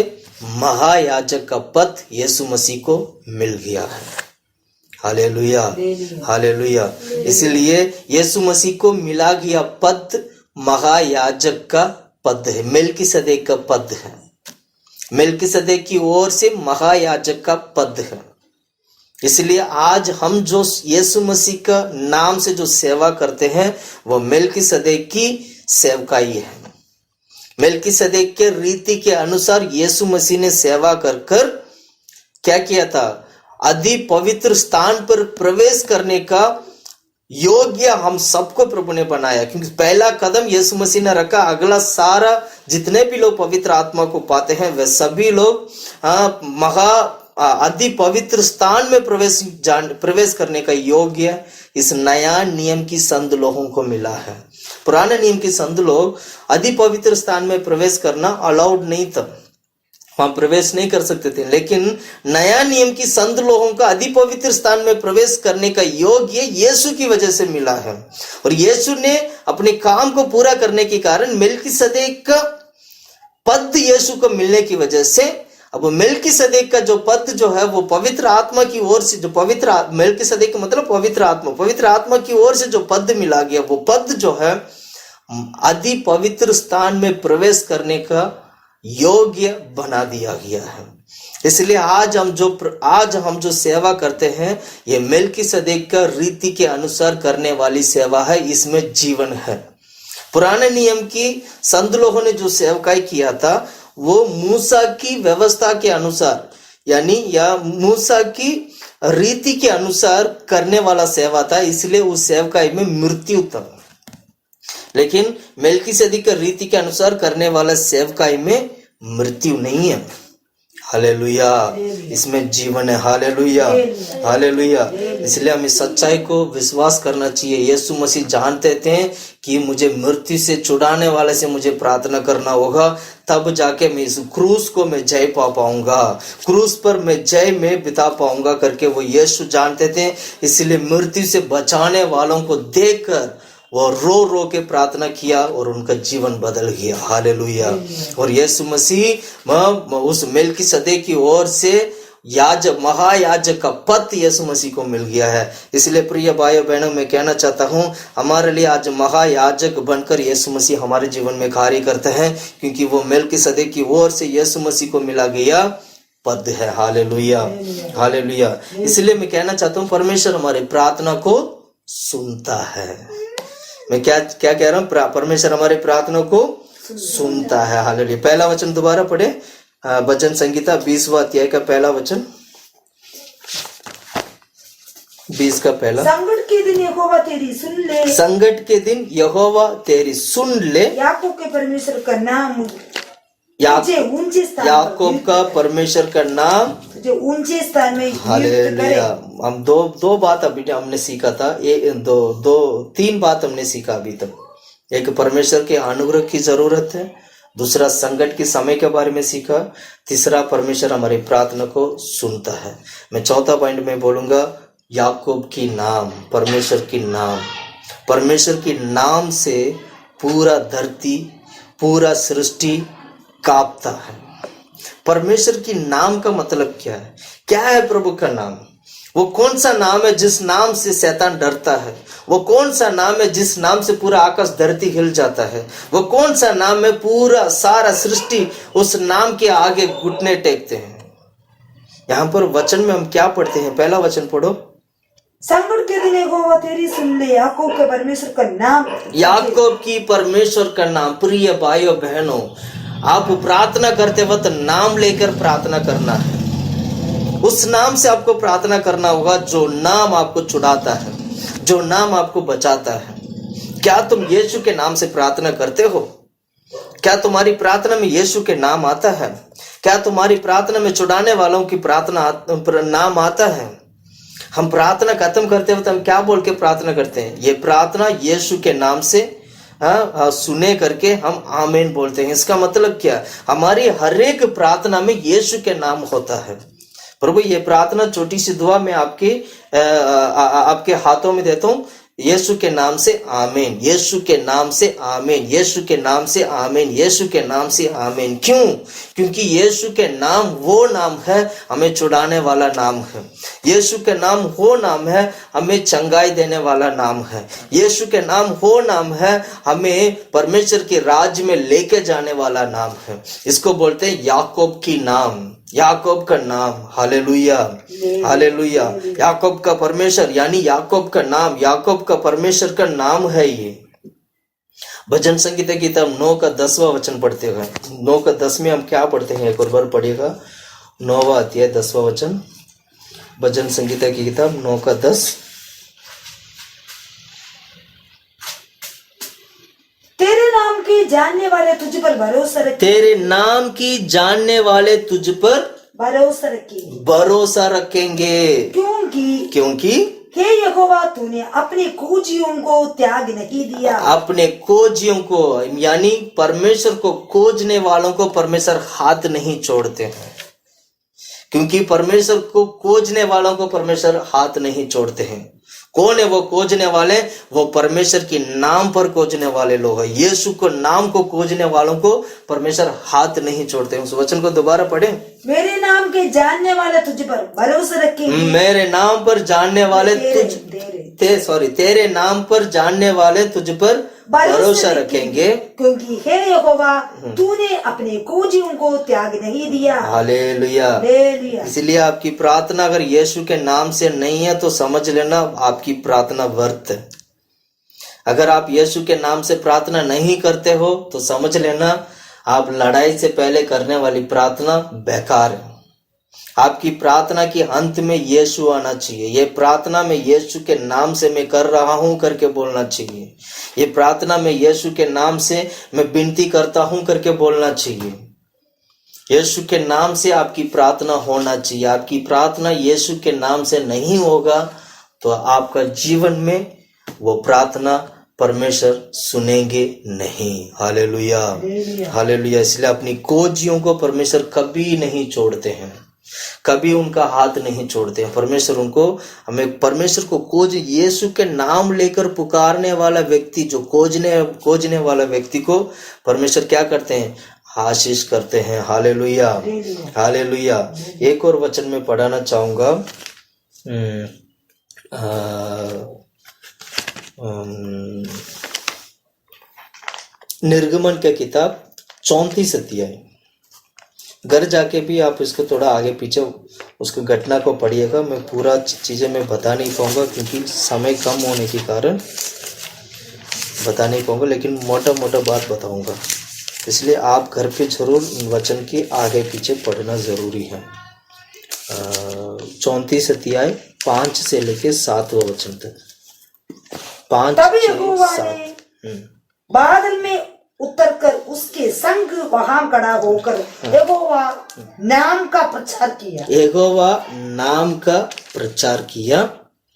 महायाजक का पद यीशु मसीह को मिल गया है। Hallelujah, hallelujah. इसलिए यीशु मसीह को मिला गया पद महायाजक का पद है, मेल्किसदेक का पद है। मेल्किसदेक की ओर से महायाजक का पद है। इसलिए आज हम जो यीशु मसीह का नाम से जो सेवा करते हैं वो मेल्किसदेक की सेवकाई है। मेल्किसदेक के रीति के अनुसार यीशु मसीह ने सेवा कर क्या किया था? अति पवित्र स्थान पर प्रवेश करने का योग्य हम सबको प्रभु ने बनाया, क्योंकि पहला कदम यीशु मसीह ने रखा। अगला सारा जितने भी लोग पवित्र आत्मा को पाते हैं वे सभी लोग अति पवित्र स्थान में प्रवेश करने का योग्य इस नया नियम की संत लोगों को मिला है। पुराने नियम के संत लोग अति पवित्र स्थान में प्रवेश करना अलाउड नहीं था, वहां प्रवेश नहीं कर सकते थे। लेकिन नया नियम की संत लोगों का अति पवित्र स्थान में प्रवेश करने का योग्य यीशु की वजह से मिला है। और यीशु ने अपने काम को पूरा करने के कारण मेल्किसदेक का पद यीशु को मिलने की वजह से अब मेल्किसदेक का जो पद जो है वो पवित्र आत्मा की ओर से, जो मेल्किसदेक का मतलब पवित्र आत्मा की ओर से जो पद मिला गया, वो पद जो है अति पवित्र स्थान में प्रवेश करने का योग्य बना दिया गया है। इसलिए आज हम जो सेवा करते हैं ये मेल्किसदेक का रीति के अनुसार करने वाली सेवा है, इसमें जीवन है। पुराने नियम की संत लोगों ने जो सेवकाई किया था वो मूसा की व्यवस्था के अनुसार यानी या मूसा की रीति के अनुसार करने वाला सेवा था, इसलिए उस सेवकाई में मृत्यु था। लेकिन मेल्कीसेदेक की रीति के अनुसार करने वाला सेवकाई में मृत्यु नहीं है। हालेलुया, इसमें जीवन है। Hallelujah, hallelujah. इसलिए हमें सच्चाई को विश्वास करना चाहिए। यीशु मसीह जानते थे कि मुझे मृत्यु से छुड़ाने वाले से मुझे प्रार्थना करना होगा, तब जाके मैं इस क्रूस को मैं जय पा पाऊंगा, क्रूस पर मैं जय में बिता पाऊंगा करके वो यीशु जानते थे। इसलिए मृत्यु से बचाने वालों को देखकर वो रो रो के प्रार्थना किया और उनका जीवन बदल गया। हालेलुया। और यीशु मसीह उस मेल्कीसेदेक की ओर से याजक, महायाजक का पद यीशु मसीह को मिल गया है। इसलिए प्रिय भाइयों बहनों, मैं कहना चाहता हूँ हमारे लिए आज महायाजक बनकर यीशु मसीह हमारे जीवन में कार्य करते हैं, क्योंकि वो मेल्कीसेदेक की ओर से यीशु मसीह को मिला गया पद है। Hallelujah, hallelujah. इसलिए मैं कहना चाहता हूँ परमेश्वर हमारी प्रार्थना को सुनता है। मैं क्या क्या कह रहा हूँ, परमेश्वर हमारे प्रार्थना को सुनता है। हालेलुया। पहला वचन दोबारा पढ़े, भजन संगीता 20वां अध्याय का पहला वचन, 20 का पहला। संकट के दिन यहोवा तेरी सुन ले, संकट के दिन यहोवा तेरी सुन ले, याकूब के परमेश्वर का नाम ऊंचे स्थान, याकूब का परमेश्वर का नाम जो ऊंचे स्थान में। हालेलुया। हम दो बात अभी हमने सीखा था, तीन बात हमने सीखा अभी तक। एक परमेश्वर के अनुग्रह की जरूरत है, दूसरा संकट के समय के बारे में सीखा, तीसरा परमेश्वर हमारी प्रार्थना को सुनता है। मैं चौथा पॉइंट में बोलूंगा याकूब की नाम, परमेश्वर की नाम। परमेश्वर की नाम से पूरा धरती, पूरा सृष्टि कांपता है। परमेश्वर की नाम का मतलब क्या है? क्या है प्रभु का नाम? वो कौन सा नाम है जिस नाम से शैतान डरता है? वो कौन सा नाम है जिस नाम से पूरा आकाश धरती हिल जाता है? वो कौन सा नाम है पूरा सारा सृष्टि उस नाम के आगे घुटने टेकते हैं? यहाँ पर वचन में हम क्या पढ़ते हैं? पहला वचन पढ़ो। संकट के दिन यहोवा तेरी सुन ले, याकूब के परमेश्वर का नाम, याकूब की परमेश्वर का नाम। प्रिय भाइयों बहनों, आप प्रार्थना करते वक्त नाम लेकर प्रार्थना करना है। उस नाम से आपको प्रार्थना करना होगा जो नाम आपको छुड़ाता है, जो नाम आपको बचाता है। क्या तुम यीशु के नाम से प्रार्थना करते हो? क्या तुम्हारी प्रार्थना में यीशु के नाम आता है? क्या तुम्हारी प्रार्थना में छुड़ाने वालों की प्रार्थना नाम आता है? हम प्रार्थना खत्म करते वक्त हम क्या बोल के प्रार्थना करते हैं? ये प्रार्थना यीशु के नाम से सुने करके हम आमीन बोलते हैं। इसका मतलब क्या? हमारी हर एक प्रार्थना में यीशु के नाम होता है। प्रभु ये प्रार्थना छोटी सी दुआ मैं आपके हाथों में देता हूँ। यीशु के नाम से आमीन, यीशु के नाम से आमीन, यीशु के नाम से आमीन, यीशु के नाम से आमीन। क्यों? क्योंकि यीशु के नाम वो नाम है हमें छुड़ाने वाला नाम है। यीशु के नाम वो नाम है हमें चंगाई देने वाला नाम है। यीशु के नाम वो नाम है हमें परमेश्वर के राज्य में लेके जाने वाला नाम है। इसको बोलते हैं याकूब की नाम, याकूब का नाम। Hallelujah, hallelujah. याकूब का परमेश्वर यानी याकूब का नाम, याकूब का परमेश्वर का नाम है ये। भजन संगीता की किताब 9 का 10वां वचन पढ़ते हुए, 9 का 10 में हम क्या पढ़ते हैं? एक और बार पढ़िएगा, 9वां अध्याय 10वां वचन, भजन संगीता की किताब 9 का 10। तेरे नाम की जानने वाले तुझ पर भरोसा रखें, तेरे नाम की जानने वाले तुझ पर भरोसा रखेंगे। क्योंकि हे यहोवा तूने अपने खोजियों को त्याग नहीं दिया। अपने खोजियों को यानी परमेश्वर को खोजने वालों को परमेश्वर हाथ नहीं छोड़ते हैं। क्योंकि परमेश्वर को खोजने वालों को परमेश्वर हाथ नहीं छोड़ते हैं। कौन है वो खोजने वाले? वो परमेश्वर के नाम पर खोजने वाले लोग हैं। यीशु को नाम को खोजने वालों को परमेश्वर हाथ नहीं छोड़ते। उस वचन को दोबारा पढ़े। मेरे नाम के जानने वाले तुझ पर भरोसा रखेंगे। मेरे नाम पर जानने वाले तेरे नाम पर जानने वाले तुझ पर भरोसा रखेंगे। क्योंकि हे यहोवा तूने अपने खोजियों को त्याग नहीं दिया। हालेलुया। इसलिए आपकी प्रार्थना अगर यीशु के नाम से नहीं है तो समझ लेना आपकी प्रार्थना व्यर्थ है। अगर आप यीशु के नाम से प्रार्थना नहीं करते हो तो समझ लेना आप लड़ाई से पहले करने वाली प्रार्थना बेकार है। आपकी प्रार्थना के अंत में यीशु आना चाहिए। ये प्रार्थना में यीशु के नाम से मैं कर रहा हूं करके बोलना चाहिए। ये प्रार्थना में यीशु के नाम से मैं विनती करता हूं करके बोलना चाहिए। यीशु के नाम से आपकी प्रार्थना होना चाहिए। आपकी प्रार्थना यीशु के नाम से नहीं होगा तो आपका जीवन में वो प्रार्थना परमेश्वर सुनेंगे नहीं। Hallelujah, hallelujah. इसलिए अपनी खोजियों को परमेश्वर कभी नहीं छोड़ते हैं, कभी उनका हाथ नहीं छोड़ते हैं। परमेश्वर उनको, हमें परमेश्वर को खोज, यीशु के नाम लेकर पुकारने वाला व्यक्ति, जो खोजने वाला व्यक्ति को परमेश्वर क्या करते हैं? आशीष करते हैं। Hallelujah, hallelujah. एक और वचन में पढ़ाना चाहूंगा, निर्गमन के किताब 34 अध्याय। घर जाके भी आप इसको थोड़ा आगे पीछे उसको घटना को पढ़िएगा। मैं पूरा चीजें मैं बता नहीं पाऊंगा क्योंकि समय कम होने के कारण बता नहीं पाऊंगा, लेकिन मोटा मोटा बात बताऊंगा। इसलिए आप घर पे जरूर वचन के आगे पीछे पढ़ना जरूरी है। 34 अध्याय 5 से लेके 7वां वचन तक। 5 तभी से यहोवा 7। ने बादल में उतरकर उसके संग वहां खड़ा होकर यहोवा नाम का प्रचार किया। यहोवा नाम का प्रचार किया।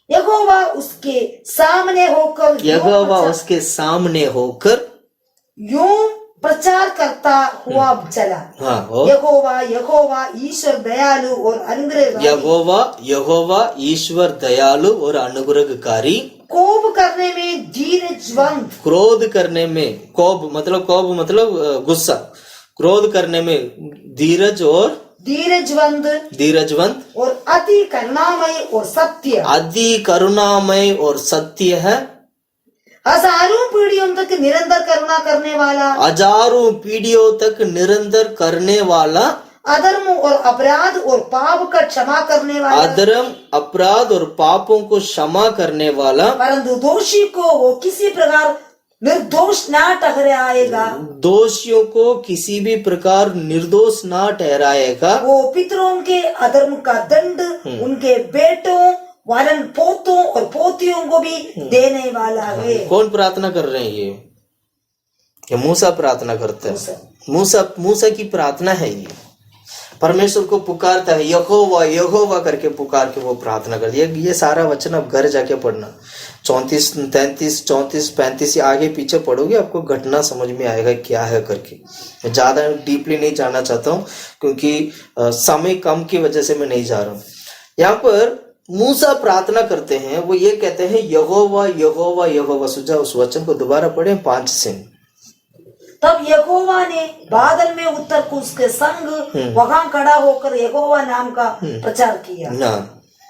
यहोवा उसके सामने होकर यहोवा उसके सामने होकर यूं प्रचार करता हुआ चला। हाँ, यहोवा यहोवा ईश्वर दयालु और अनुग्रहकारी, यहोवा ईश्वर दयालु और अनुग्रहकारी, कोप करने में धीरजवंत, क्रोध करने में, कोप मतलब गुस्सा, क्रोध करने में धीरजवंत और अति करुणामय और सत्य, और सत्य है। हजारों पीढ़ियों तक निरंतर करुणा करने वाला, हजारों पीढ़ियों तक निरंतर करने वाला, अधर्म और अपराध और पाप का क्षमा करने वाला, अधर्म अपराध और पापों को क्षमा करने वाला, परंतु दोषी को वो किसी प्रकार निर्दोष ना ठहराएगा, दोषियों को किसी भी प्रकार निर्दोष ना ठहराएगा। वो पितरों के अधर्म का दंड उनके बेटों वालन पोतों और पोतियों को भी देने वाला है। कौन प्रार्थना कर रहे हैं? ये मूसा प्रार्थना करता है। मूसा की प्रार्थना है। ये परमेश्वर को पुकारता है, यहोवा यहोवा करके पुकार के वो प्रार्थना करती है। ये सारा वचन आप घर जाके पढ़ना, 34, 33, 34, 35 आगे पीछे पढ़ोगे, आपको घटना समझ में आएगा क्या है करके। मैं ज्यादा डीपली नहीं जाना चाहता हूँ क्योंकि समय कम की वजह से मैं नहीं जा रहा हूँ। यहाँ पर मूसा प्रार्थना करते हैं, वो ये कहते हैं यहोवा यहोवा यहोवा। सुझा उस वचन को दोबारा पढ़े 5 से। तब यहोवा ने बादल में उतर कर उसके संग वहां खड़ा होकर यहोवा नाम का प्रचार किया।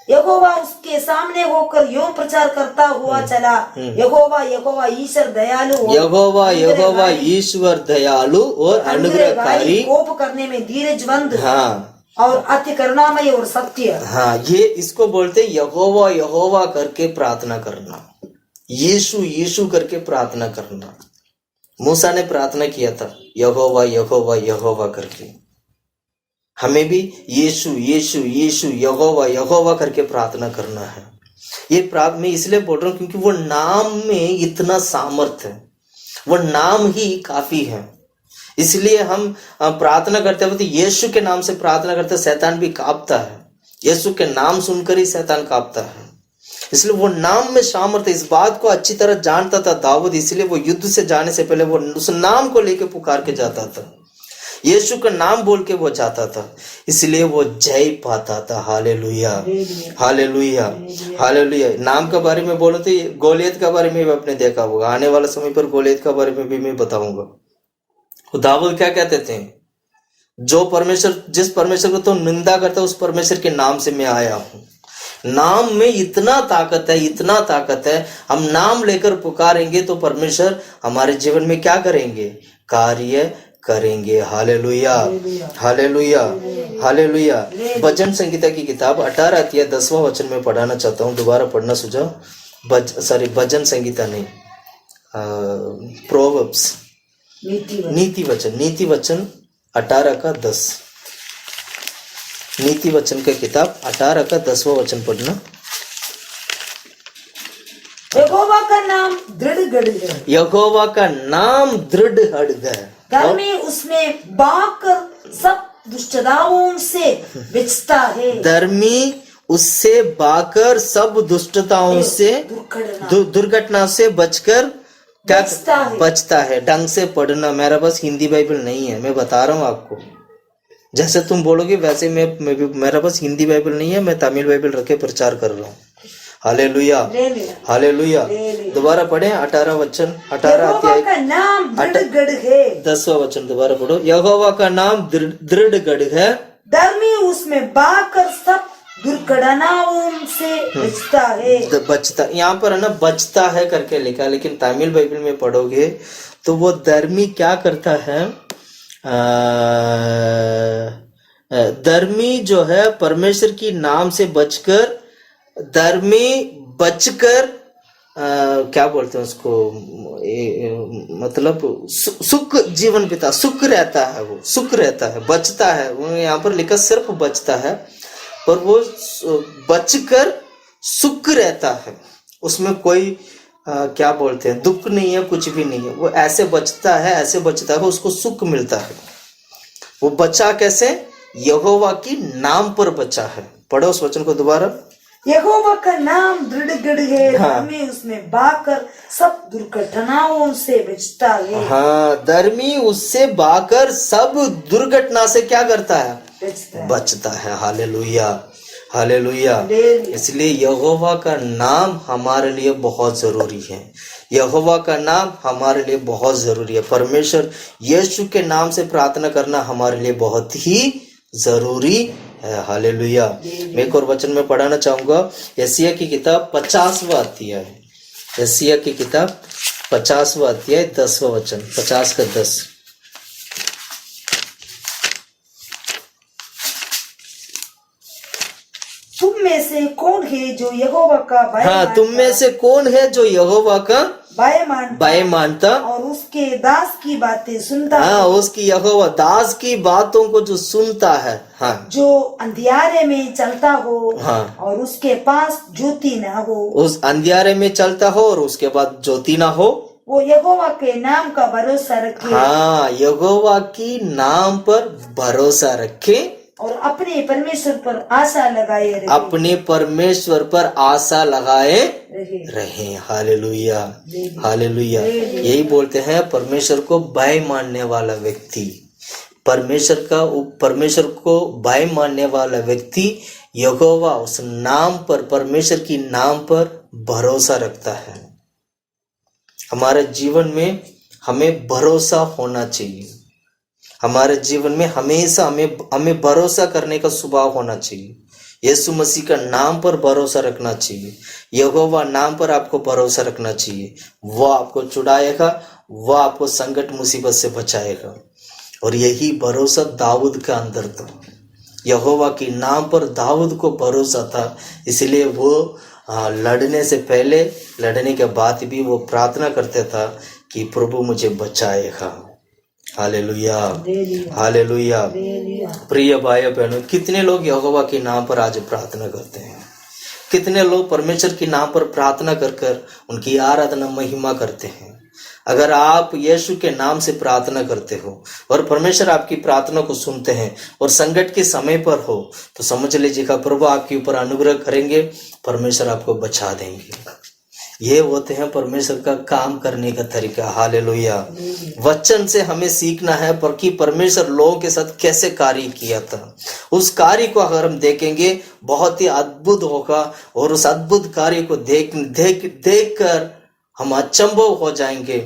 यहोवा उसके सामने होकर यूं प्रचार करता हुआ चला, यहोवा यहोवा ईश्वर दयालु, यहोवा ईश्वर दयालु और अनुग्रहकारी, कोप करने में धीरजवंत, हाँ, और अति करुणामय और सत्य। हाँ, ये इसको बोलते यहोवा यहोवा करके प्रार्थना करना, यीशु यीशु करके प्रार्थना करना। मूसा ने प्रार्थना किया था यहोवा यहोवा यहोवा करके। हमें भी यीशु यीशु यीशु यहोवा यहोवा करके प्रार्थना करना है। ये प्रार्थना मैं इसलिए बोल रहा हूं क्योंकि वो नाम में इतना सामर्थ है, वो नाम ही काफी है। इसलिए हम प्रार्थना करते वक्त यीशु के नाम से प्रार्थना करते, शैतान भी कांपता है। यीशु के नाम सुनकर ही शैतान कांपता है। इसलिए वो नाम में सामर्थ्य, इस बात को अच्छी तरह जानता था दाऊद, इसलिए वो युद्ध से जाने से पहले वो उस नाम को लेकर पुकार के जाता था, यीशु का नाम बोल के वो जाता था, इसलिए वो जय पाता था। हालेलुया हालेलुया हालेलुया। नाम के बारे में बोलो तो गोलियत के बारे में भी आपने देखा होगा, आने वाले समय पर गोलियत के बारे में भी मैं बताऊंगा। दाऊद क्या कहते थे? जो परमेश्वर, जिस परमेश्वर को तो निंदा करता है, उस परमेश्वर के नाम से मैं आया हूं। नाम में इतना ताकत है, इतना ताकत है। हम नाम लेकर पुकारेंगे तो परमेश्वर हमारे जीवन में क्या करेंगे? कार्य करेंगे। Hallelujah hallelujah hallelujah. भजन संगीता की किताब 18 अध्याय 10वां वचन में पढ़ाना चाहता हूँ, दोबारा पढ़ना सुझाव। भजन संगीता नहीं, प्रोवर्ब्स नीति वचन 18 का 10। नीति वचन का किताब 18 का 10वां वचन पढ़ना। यहोवा का नाम दृढ़ गढ़ है, यहोवा का नाम दृढ़ हड्ग है, धर्मी उसमें बाकर सब दुष्टताओं से बचता है। धर्मी उससे बाकर सब दुष्टताओं से दुर्घटना से बचकर क्या बचता है। ढंग से पढ़ना। मेरा पास हिंदी बाइबल नहीं है, मैं बता रहा हूँ आपको। जैसे तुम बोलोगे वैसे मैं भी, मेरा पास हिंदी बाइबल नहीं है, मैं तमिल बाइबल रख के प्रचार कर रहा हूँ। Hallelujah, hallelujah. दोबारा पढ़े 18 वचन, 18 अध्याय का नाम दृढ़ गढ़ है, 10वां वचन दोबारा पढ़ो। यहोवा का नाम दृढ़ गढ़ है, धर्मी उसमें बाकर सब दुर्घटनाओं से बचता है। बचता, यहाँ पर है ना बचता है करके लिखा, लेकिन तमिल बाइबल में पढ़ोगे तो वो धर्मी क्या करता है, धर्मी जो है परमेश्वर की नाम से बचकर, धर्मी बचकर क्या बोलते हैं उसको, मतलब सुख जीवन बिता, सुख रहता है, वो सुख रहता है, बचता है। यहाँ पर लिखा सिर्फ बचता है, पर वो बचकर सुख रहता है, उसमें कोई क्या बोलते हैं दुख नहीं है, कुछ भी नहीं है। वो ऐसे बचता है, ऐसे बचता है, उसको सुख मिलता है। वो बचा कैसे? यहोवा की नाम पर बचा है। पढ़ो उस वचन को दोबारा। यहोवा का नाम दृढ़ गढ़ है, धर्मी उसमें बाकर सब दुर्घटनाओं से बचता है। हाँ, धर्मी उससे बाकर सब दुर्घटना से क्या करता है? बचता है। Hallelujah, hallelujah. इसलिए यहोवा का नाम हमारे लिए बहुत जरूरी है। यहोवा का नाम हमारे लिए बहुत जरूरी है। परमेश्वर यीशु के नाम से प्रार्थना करना हमारे लिए बहुत ही जरूरी है। हालेलुया। मैं एक और वचन में पढ़ाना चाहूंगा, यशायाह की किताब 50वां अध्याय, यशायाह की किताब 50वां अध्याय 10वां वचन, 50 का 10। तुम में से कौन है जो यहोवा का भय हाँ, तुम में से कौन है जो यहोवा का भय मानता और उसके दास की बातें सुनता। हाँ, उसकी यहोवा दास की बातों को जो सुनता है। हाँ, जो अंधियारे में चलता हो, हाँ, और उसके पास ज्योति ना हो, उस अंधियारे में चलता हो और उसके बाद ज्योति ना हो, वो यहोवा के नाम का भरोसा रखे। हाँ, यहोवा की नाम पर भरोसा रखे और अपने परमेश्वर पर आशा लगाए रहे। अपने परमेश्वर पर आशा लगाए रहे। Hallelujah, hallelujah. यही बोलते हैं, परमेश्वर को भय मानने वाला व्यक्ति, परमेश्वर को भय मानने वाला व्यक्ति यहोवा उस नाम पर, परमेश्वर की नाम पर भरोसा रखता है। हमारे जीवन में हमें भरोसा होना चाहिए। हमारे जीवन में हमेशा हमें भरोसा करने का स्वभाव होना चाहिए। यीशु मसीह का नाम पर भरोसा रखना चाहिए। यहोवा नाम पर आपको भरोसा रखना चाहिए। वो आपको छुड़ाएगा, वो आपको संकट मुसीबत से बचाएगा। और यही भरोसा दाऊद का अंदर था। यहोवा की नाम पर दाऊद को भरोसा था, इसलिए वो लड़ने से पहले, लड़ने के बाद भी वो प्रार्थना करता था कि प्रभु मुझे बचाएगा। Hallelujah, hallelujah. प्रिय भाई बहनों, कितने लोग यहोवा के नाम पर आज प्रार्थना करते हैं? कितने लोग परमेश्वर के नाम पर प्रार्थना कर कर उनकी आराधना महिमा करते हैं? अगर आप यीशु के नाम से प्रार्थना करते हो और परमेश्वर आपकी प्रार्थना को सुनते हैं और संकट के समय पर हो, तो समझ लीजिएगा प्रभु आपके ऊपर अनुग्रह करेंगे, परमेश्वर आपको बचा देंगे। ये होते हैं परमेश्वर का काम करने का तरीका। हालेलुया। वचन से हमें सीखना है पर कि परमेश्वर लोगों के साथ कैसे कार्य किया था। उस कार्य को अगर हम देखेंगे बहुत ही अद्भुत होगा, और उस अद्भुत कार्य को देख कर हम अचंभ हो जाएंगे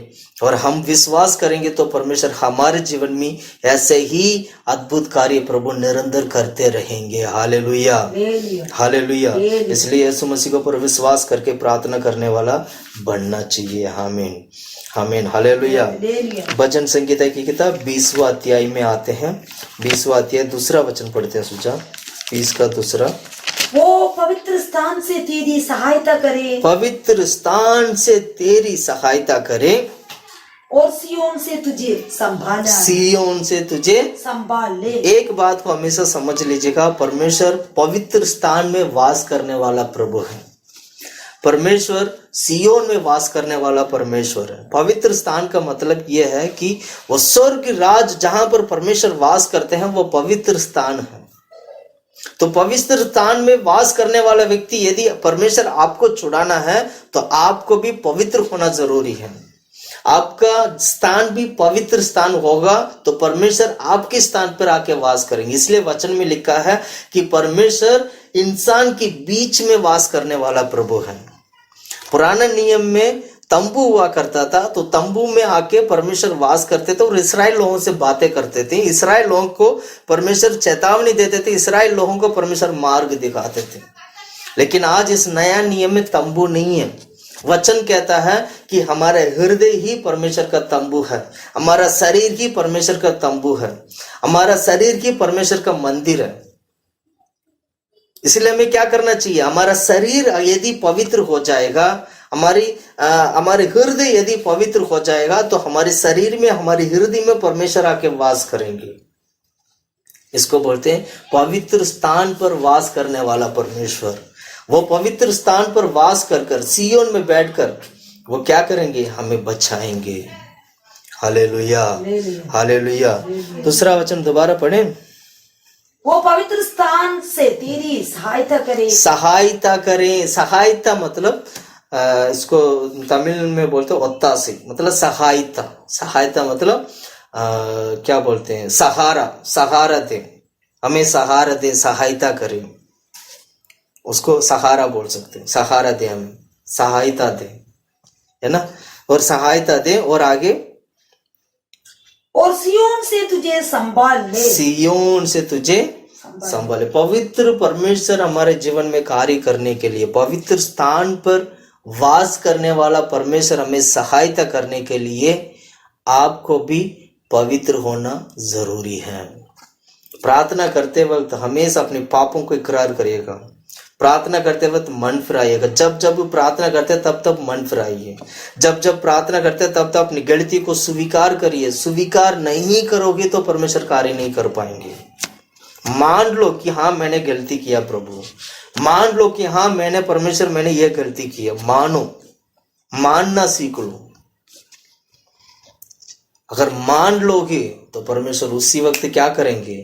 और हम विश्वास करेंगे तो परमेश्वर हमारे जीवन में ऐसे ही अद्भुत कार्य प्रभु निरंतर करते रहेंगे। Hallelujah, hallelujah. इसलिए यीशु मसीह को पर विश्वास करके प्रार्थना करने वाला बनना चाहिए। आमीन, आमीन, हालेलुया। भजन संगीता की किताब 20वां अध्याय में आते हैं। 20वां अध्याय 2 वचन पढ़ते हैं। सुझा 20 का 2। वो पवित्र स्थान से तेरी सहायता करे, पवित्र स्थान से तेरी सहायता करे, और सियोन से तुझे संभाला, सियोन से तुझे संभाल ले। एक बात को हमेशा समझ लीजिएगा, परमेश्वर पवित्र स्थान में वास करने वाला प्रभु है। परमेश्वर सियोन में वास करने वाला परमेश्वर है। पवित्र स्थान का मतलब यह है कि वो स्वर्ग राज जहां पर परमेश्वर वास करते हैं वो पवित्र स्थान है। तो पवित्र स्थान में वास करने वाला व्यक्ति, यदि परमेश्वर आपको छुड़ाना है तो आपको भी पवित्र होना जरूरी है। आपका स्थान भी पवित्र स्थान होगा तो परमेश्वर आपके स्थान पर आके वास करेंगे। इसलिए वचन में लिखा है कि परमेश्वर इंसान के बीच में वास करने वाला प्रभु है। पुराने नियम में तंबू हुआ करता था, तो तंबू में आके परमेश्वर वास करते थे और इस्राएल लोगों से बातें करते थे। इस्राएल लोगों को परमेश्वर चेतावनी देते थे, इस्राएल लोगों को परमेश्वर मार्ग दिखाते थे। लेकिन आज इस नया नियम में तंबू नहीं है। वचन कहता है कि हमारे हृदय ही परमेश्वर का तंबू है, हमारा शरीर ही परमेश्वर का तंबू है, हमारा शरीर ही परमेश्वर का मंदिर है। इसलिए हमें क्या करना चाहिए, हमारा शरीर यदि पवित्र हो जाएगा, हमारे हृदय यदि पवित्र हो जाएगा तो हमारे शरीर में, हमारे हृदय में परमेश्वर आके वास करेंगे। इसको बोलते हैं पवित्र स्थान पर वास करने वाला परमेश्वर। वो पवित्र स्थान पर वास कर सियोन में बैठकर वो क्या करेंगे, हमें बचाएंगे। Hallelujah, hallelujah. दूसरा वचन दोबारा पढ़ें। वो पवित्र स्थान से तेरी सहायता करे, सहायता करें। सहायता मतलब इसको तमिल में बोलते हैं ओत्तासी, मतलब सहायता। सहायता मतलब क्या बोलते हैं, सहारा। सहारा दे, हमें सहारा दे, सहायता करें, उसको सहारा बोल सकते हैं। सहारा दे, हमें सहायता दे, है ना। और सहायता दे और आगे, और सियोन से तुझे संभाल ले, सियोन से तुझे संभाले। पवित्र परमेश्वर हमारे जीवन में कार्य करने के लिए, पवित्र स्थान पर वास करने वाला परमेश्वर हमें सहायता करने के लिए आपको भी पवित्र होना जरूरी है। प्रार्थना करते वक्त हमेशा अपने पापों को इकरार करिएगा। प्रार्थना करते वक्त मन फिराइएगा। जब जब प्रार्थना करते तब तब मन फिराइए। जब जब प्रार्थना करते तब तब अपनी गलती को स्वीकार करिए। स्वीकार नहीं करोगे तो परमेश्वर कार्य नहीं कर पाएंगे। मान लो कि हाँ मैंने गलती किया प्रभु, मान लो कि हाँ मैंने परमेश्वर मैंने ये गलती किया, मानो, मानना सीख लो। अगर मान लोगे तो परमेश्वर उसी वक्त क्या करेंगे,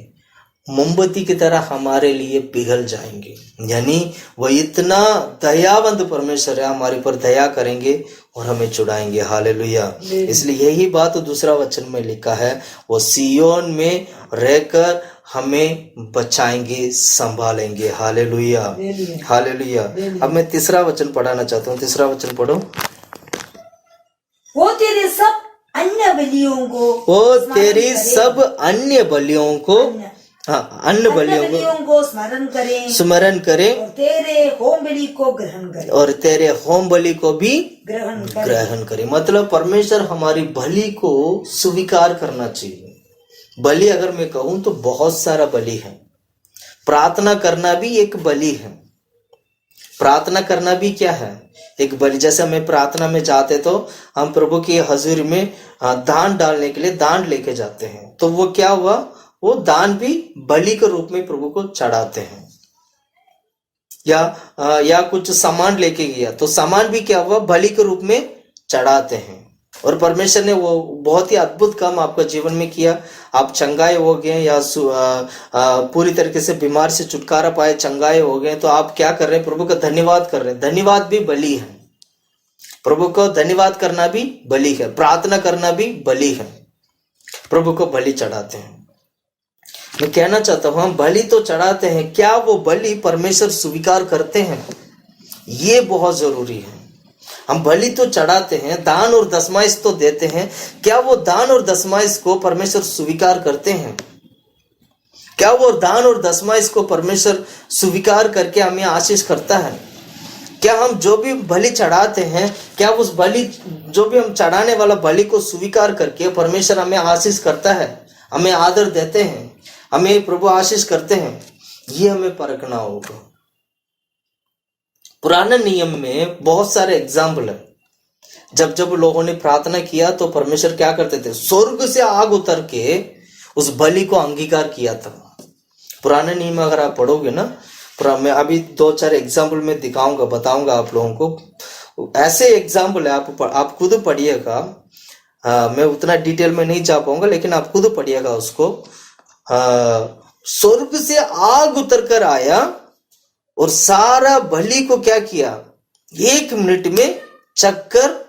मोमबत्ती की तरह हमारे लिए पिघल जाएंगे। यानी वो इतना दयावंत परमेश्वर है, हमारे पर दया करेंगे और हमें छुड़ाएंगे। हालेलुया। इसलिए यही बात दूसरा वचन में लिखा है, वो सियोन में रहकर हमें बचाएंगे, संभालेंगे। Hallelujah, hallelujah. अब मैं तीसरा वचन पढ़ाना चाहता हूँ। तीसरा वचन पढ़ो। वो तेरे सब अन्य बलियों को, वो तेरी सब अन्य बलियों को, हाँ, अन्य बलियों को स्मरण करें और तेरे होम बलि को ग्रहण करें, और तेरे होम बलि को भी ग्रहण करें। मतलब परमेश्वर हमारी बलि को स्वीकार करना चाहिए। बलि अगर मैं कहूं तो बहुत सारा बलि है। प्रार्थना करना भी एक बलि है। प्रार्थना करना भी क्या है, एक बलि। जैसे हमें प्रार्थना में जाते तो हम प्रभु की हजूरी में दान डालने के लिए दान लेके जाते हैं, तो वो क्या हुआ, वो दान भी बलि के रूप में प्रभु को चढ़ाते हैं। या कुछ सामान लेके गया तो सामान भी क्या हुआ, बलि के रूप में चढ़ाते हैं। और परमेश्वर ने वो बहुत ही अद्भुत काम आपका जीवन में किया। आप चंगाए हो गए या पूरी तरीके से बीमार से छुटकारा पाए, चंगाए हो गए, तो आप क्या कर रहे हैं, प्रभु का धन्यवाद कर रहे हैं। धन्यवाद भी बलि है। प्रभु को धन्यवाद करना भी बलि है। प्रार्थना करना भी बलि है। प्रभु को बलि चढ़ाते हैं। मैं कहना चाहता हूं, हम बलि तो चढ़ाते हैं, क्या वो बलि परमेश्वर स्वीकार करते हैं, ये बहुत जरूरी है। हम बलि तो चढ़ाते हैं, दान और दशमाइश तो देते हैं, क्या वो दान और दशमाइश को परमेश्वर स्वीकार करते हैं? क्या वो दान और दशमाइश को परमेश्वर स्वीकार करके हमें आशीष करता है? क्या हम जो भी बलि चढ़ाते हैं, क्या उस बलि, जो भी हम चढ़ाने वाला बलि को स्वीकार करके परमेश्वर हमें आशीष करता है, हमें आदर देते हैं, हमें प्रभु आशीष करते हैं? ये हमें परखना होगा। पुराने नियम में बहुत सारे एग्जाम्पल है। जब जब लोगों ने प्रार्थना किया तो परमेश्वर क्या करते थे, स्वर्ग से आग उतर के उस बलि को अंगीकार किया था। पुराने नियम अगर आप पढ़ोगे ना, मैं अभी 2-4 एग्जाम्पल में दिखाऊंगा, बताऊंगा आप लोगों को। ऐसे एग्जाम्पल है, आप खुद पढ़िएगा। मैं उतना डिटेल में नहीं जा पाऊंगा, लेकिन आप खुद पढ़िएगा उसको। स्वर्ग से आग उतर कर आया और सारा बलि को क्या किया, 1 मिनट में चक्कर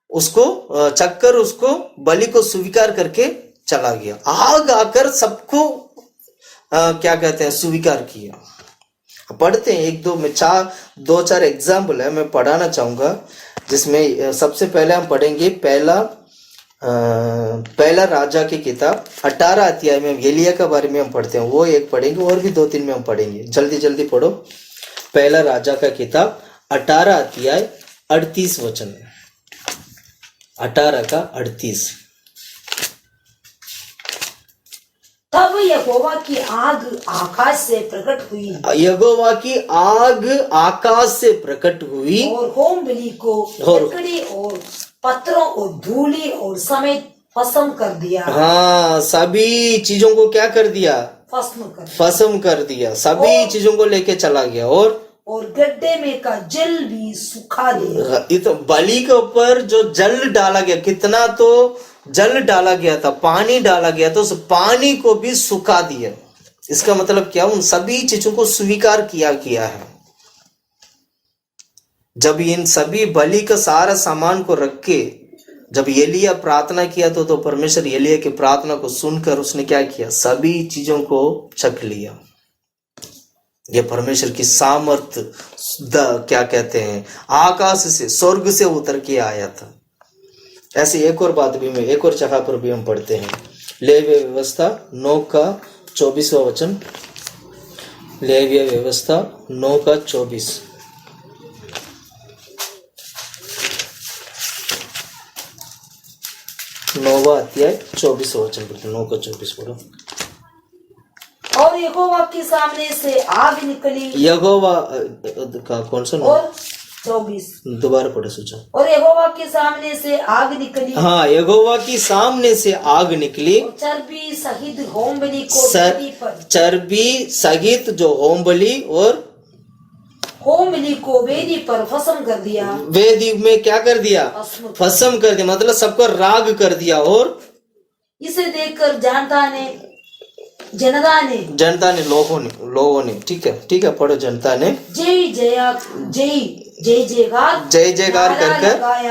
उसको बलि को स्वीकार करके चला गया। आग आकर सबको क्या कहते हैं, स्वीकार किया। पढ़ते हैं 2-4 एग्जाम्पल है, मैं पढ़ाना चाहूंगा, जिसमें सबसे पहले हम पढ़ेंगे पहला राजा की किताब 18 अध्याय में एलिया के बारे में हम पढ़ते हैं, वो एक पढ़ेंगे, और भी 2-3 में हम पढ़ेंगे। जल्दी जल्दी पढ़ो। पहला राजा का किताब 18 अध्याय 38 वचन, 18 का 38। तब यहोवा की आग आकाश से प्रकट हुई, यहोवा की आग आकाश से प्रकट हुई और होम बलि को लकड़ी और पत्थरों और धूली और समेत भस्म कर दिया। हाँ, सभी चीजों को क्या कर दिया, भस्म कर दिया, सभी चीजों को लेके चला गया। और गड्ढे में का जल भी सुखा दिया। तो बलि के ऊपर जो जल डाला गया, कितना तो जल डाला गया था, पानी डाला गया था, उस पानी को भी सुखा दिया। इसका मतलब क्या, उन सभी चीजों को स्वीकार किया है। जब इन सभी बलि का सारा सामान को रख के जब एलिया प्रार्थना किया तो परमेश्वर एलिया की प्रार्थना को सुनकर उसने क्या किया, सभी चीजों को चख लिया। ये परमेश्वर की सामर्थ क्या कहते हैं, आकाश से, स्वर्ग से उतर के आया था। ऐसे एक और बात भी में एक और जगह पर भी हम पढ़ते हैं, लेवीय व्यवस्था 9 का 24वां वचन, लेवीय व्यवस्था 9 का 24। 9वां अध्याय 24वां वचन पढ़ते, 9 का 24 पढ़ो। और यहोवा के सामने से आग निकली, यहोवा का कौन सा, और 24 दोबारा पढ़ो सोचा। और यहोवा के सामने से आग निकली, हाँ, यहोवा की सामने से आग निकली, चर्बी सहित होम बलि को वेदी पर, चर्बी सहित जो होम बलि और होम बलि को वेदी पर भस्म कर दिया। वेदी में क्या कर दिया, भस्म कर दिया, मतलब सबको राग कर दिया। और इसे देखकर जनता ने लोगों ने ठीक है पढ़ो, जनता ने जय जयकार कर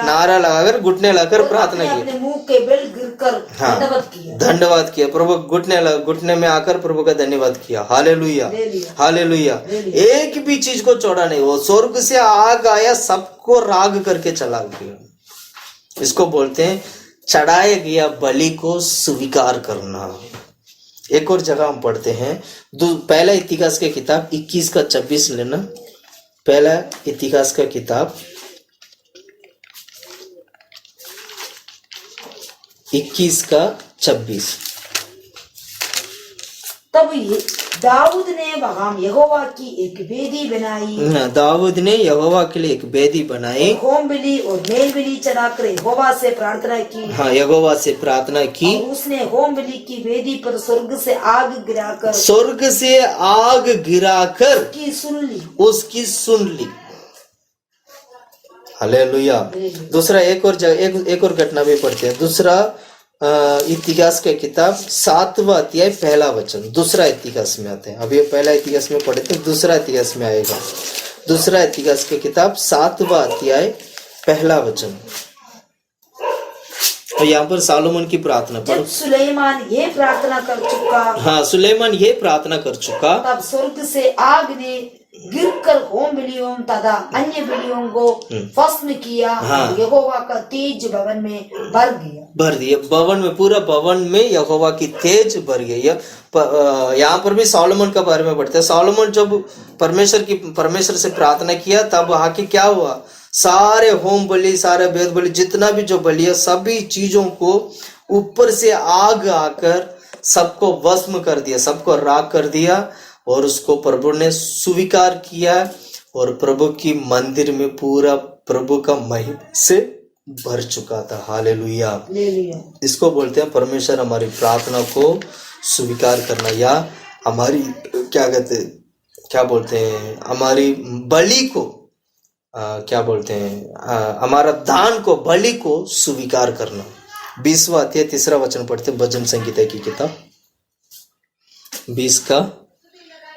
नारा लगाकर घुटने लगाकर प्रार्थना की, अपने मुंह के बल गिरकर धन्यवाद किया प्रभु, घुटने में आकर प्रभु का धन्यवाद किया। Hallelujah, hallelujah. एक भी चीज को छोड़ा नहीं, वो स्वर्ग से आग आया, सबको राग करके चला गया। इसको बोलते हैं चढ़ाया गया बलि को स्वीकार करना। एक और जगह हम पढ़ते हैं, पहला इतिहास की किताब 21 का 26 लेना, पहला इतिहास का किताब 21 का 26। तब दाऊद ने वहाँ यहोवा की एक वेदी बनाई, दाऊद ने यहोवा के लिए एक वेदी बनाई, होम बलि और मेल बलि चढ़ाकर यहोवा से प्रार्थना की। हाँ, यहोवा से प्रार्थना की। उसने होम बलि की वेदी पर स्वर्ग से आग गिराकर उसकी सुन ली। हालेलुया। दूसरा एक और घटना भी पढ़ते हैं, दूसरा इतिहास के किताब 7वां अध्याय पहला वचन, दूसरा इतिहास में आते हैं। अभी पहला इतिहास में पढ़े थे, दूसरा इतिहास में आएगा। दूसरा इतिहास के किताब 7वां अध्याय पहला वचन। और यहाँ पर सालोमन की प्रार्थना पढ़ो। सुलेमान ये प्रार्थना कर चुका, हाँ, सुलेमान ये प्रार्थना कर चुका, तब स्वर्ग से आग ने गिरकर होम बलियों तथा अन्य बलियों को भस्म किया। हाँ। यहोवा का तेज भवन में भर दिया, भवन में, पूरा भवन में यहोवा की तेज भर गई। यहाँ पर भी सोलोमन का बारे में पढ़ते हैं। सोलोमन जब परमेश्वर से प्रार्थना किया, तब आके क्या हुआ, सारे होम बलि, सारे भेद बलि, जितना भी जो बलि है, सभी चीजों को ऊपर से आग आकर सबको भस्म कर दिया, सबको राख कर दिया। और उसको प्रभु ने स्वीकार किया और प्रभु की मंदिर में पूरा प्रभु का महिमा से भर चुका था। हालेलुया। हालेलुया। इसको बोलते हैं परमेश्वर हमारी प्रार्थना को स्वीकार करना, या हमारी क्या बोलते हैं हमारी बलि को क्या बोलते हैं हमारा दान को, बलि को स्वीकार करना। 20वां अध्याय 3रा वचन पढ़ते हैं, भजन संगीता की किताब 20 का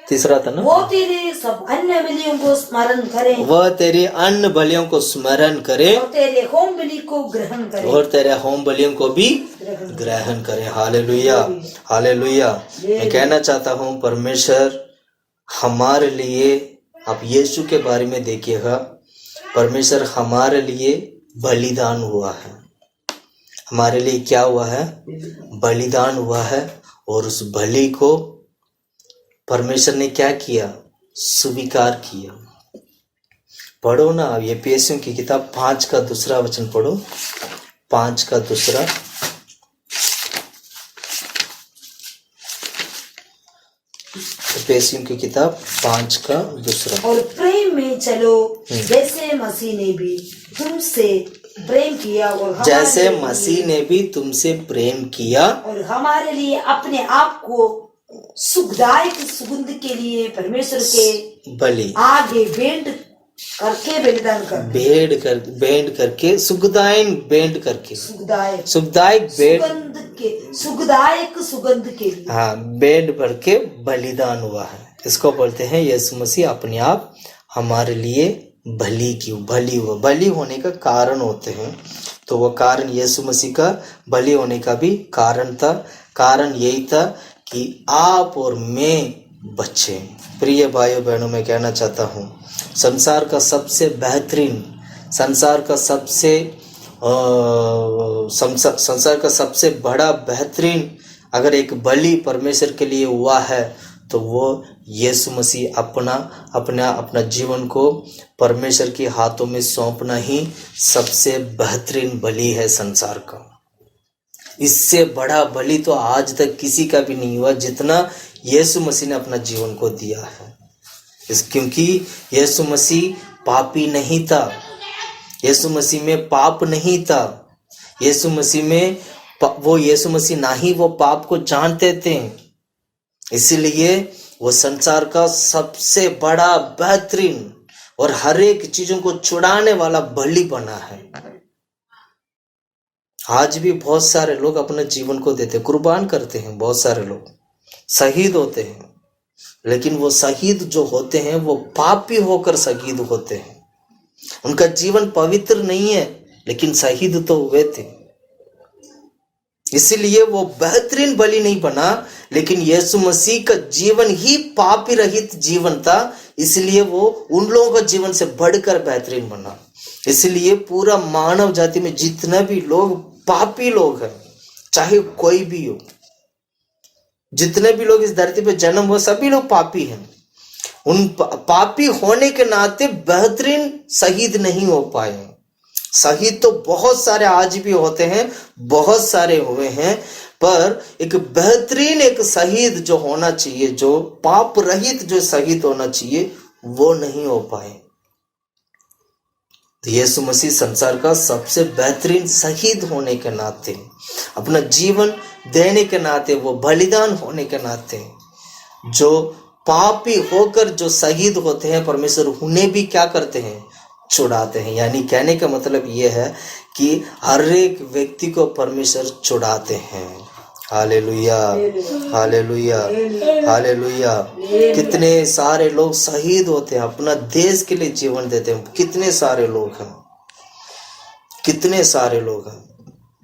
3रा था ना। वो तेरे सब अन्य बलियों को स्मरण करे, वह तेरी अन्य बलियों को स्मरण करे और तेरे होम बलि को ग्रहण करे, और तेरे होम बलियों को भी ग्रहण करे। Hallelujah, hallelujah. मैं कहना चाहता हूँ परमेश्वर हमारे लिए, आप यीशु के बारे में देखिएगा, परमेश्वर हमारे लिए बलिदान हुआ है। हमारे लिए क्या हुआ है? बलिदान हुआ है। और उस बलि को परमेश्वर ने क्या किया? स्वीकार किया। पढ़ो ना, ये एफिसियों की किताब 5 का 2रा वचन पढ़ो, 5 का 2रा। एफिसियों की किताब 5 का 2रा। और प्रेम में चलो जैसे मसीह ने भी तुमसे प्रेम किया, और जैसे मसीह ने भी तुमसे प्रेम किया और हमारे लिए अपने आप को सुखदायक सुगंध के लिए परमेश्वर के बलि आगे भेंट करके बलिदान कर, भेंट करके सुखदायक सुगंध के लिए, हाँ, भेंट भर के बलिदान हुआ है। इसको बोलते हैं यीशु मसीह अपने आप हमारे लिए बलि होने का कारण होते हैं। तो वो कारण यीशु मसीह का बलि होने का भी कारण था। कारण यही था कि आप और मैं बच्चे। प्रिय भाइयों बहनों, मैं कहना चाहता हूँ संसार का सबसे बेहतरीन, संसार का सबसे बड़ा बेहतरीन अगर एक बलि परमेश्वर के लिए हुआ है तो वो यीशु मसीह अपना जीवन को परमेश्वर के हाथों में सौंपना ही सबसे बेहतरीन बलि है संसार का। इससे बड़ा बलि तो आज तक किसी का भी नहीं हुआ जितना यीशु मसीह ने अपना जीवन को दिया है। क्योंकि यीशु मसीह पापी नहीं था, यीशु मसीह में पाप नहीं था, यीशु मसीह ना ही वो पाप को जानते थे। इसलिए वो संसार का सबसे बड़ा बेहतरीन और हर एक चीजों को छुड़ाने वाला बलि बना है। आज भी बहुत सारे लोग अपने जीवन को देते, कुर्बान करते हैं, बहुत सारे लोग शहीद होते हैं, लेकिन वो शहीद जो होते हैं वो पापी होकर शहीद होते हैं। उनका जीवन पवित्र नहीं है लेकिन शहीद तो हुए थे। इसीलिए वो बेहतरीन बलि नहीं बना, लेकिन यीशु मसीह का जीवन ही पापी रहित जीवन था, इसलिए वो उन लोगों का जीवन से बढ़कर बेहतरीन बना। इसलिए पूरा मानव जाति में जितने भी लोग पापी लोग हैं, चाहे कोई भी हो, जितने भी लोग इस धरती पे जन्म हुए सभी लोग पापी हैं। उन पापी होने के नाते बेहतरीन शहीद नहीं हो पाए। शहीद तो बहुत सारे आज भी होते हैं, बहुत सारे हुए हैं, पर एक बेहतरीन एक शहीद जो होना चाहिए, जो पाप रहित जो शहीद होना चाहिए, वो नहीं हो पाए। तो यीशु मसीह संसार का सबसे बेहतरीन शहीद होने के नाते, अपना जीवन देने के नाते, वो बलिदान होने के नाते, जो पापी होकर जो शहीद होते हैं, परमेश्वर उन्हें भी क्या करते हैं? छुड़ाते हैं। यानी कहने का मतलब ये है कि हर एक व्यक्ति को परमेश्वर छुड़ाते हैं। Hallelujah, hallelujah, hallelujah. कितने सारे लोग शहीद होते हैं, अपना देश के लिए जीवन देते हैं। कितने सारे लोग हैं, कितने सारे लोग हैं।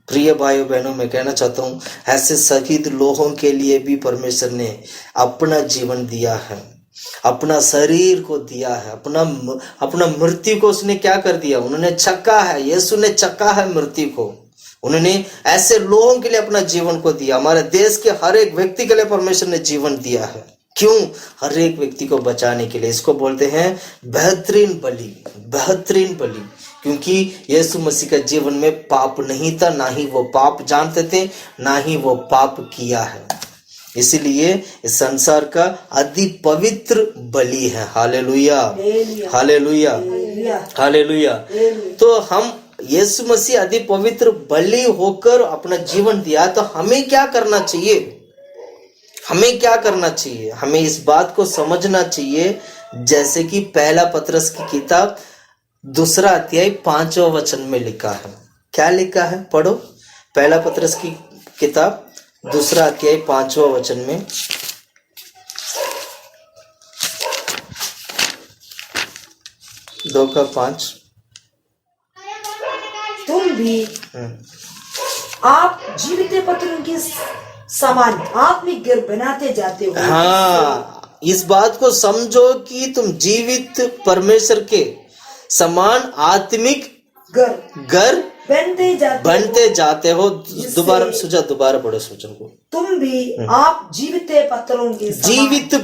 प्रिय भाइयों बहनों, मैं कहना चाहता हूँ ऐसे शहीद लोगों के लिए भी परमेश्वर ने अपना जीवन दिया है, अपना शरीर को दिया है, अपना मृत्यु को उसने क्या कर दिया? उन्होंने चखा है, यीशु ने चखा है मृत्यु को। उन्होंने ऐसे लोगों के लिए अपना जीवन को दिया। हमारे देश के हर एक व्यक्ति के लिए परमेश्वर ने जीवन दिया है। क्यों? हर एक व्यक्ति को बचाने के लिए। इसको बोलते हैं बेहतरीन बलि, बेहतरीन बलि। क्योंकि यीशु मसीह का जीवन में पाप नहीं था, ना ही वो पाप जानते थे, ना ही वो पाप किया है। इसलिए इस संसार का अति पवित्र बलि है। Hallelujah, hallelujah, hallelujah. तो हम यीशु मसीह आदि पवित्र बलि होकर अपना जीवन दिया, तो हमें क्या करना चाहिए? हमें क्या करना चाहिए? हमें इस बात को समझना चाहिए, जैसे कि पहला पतरस की किताब 2 अध्याय 5वां वचन में लिखा है। क्या लिखा है? पढ़ो। पहला पतरस की किताब 2 अध्याय 5वां वचन में। 2:5। तुम भी आप जीवित पत्रों के समान आत्मिक घर बनाते जाते हो। हाँ, इस बात को समझो कि तुम जीवित परमेश्वर के समान आत्मिक घर बनते जाते हो। दोबारा पढ़ो सोचन को। तुम भी आप जीवित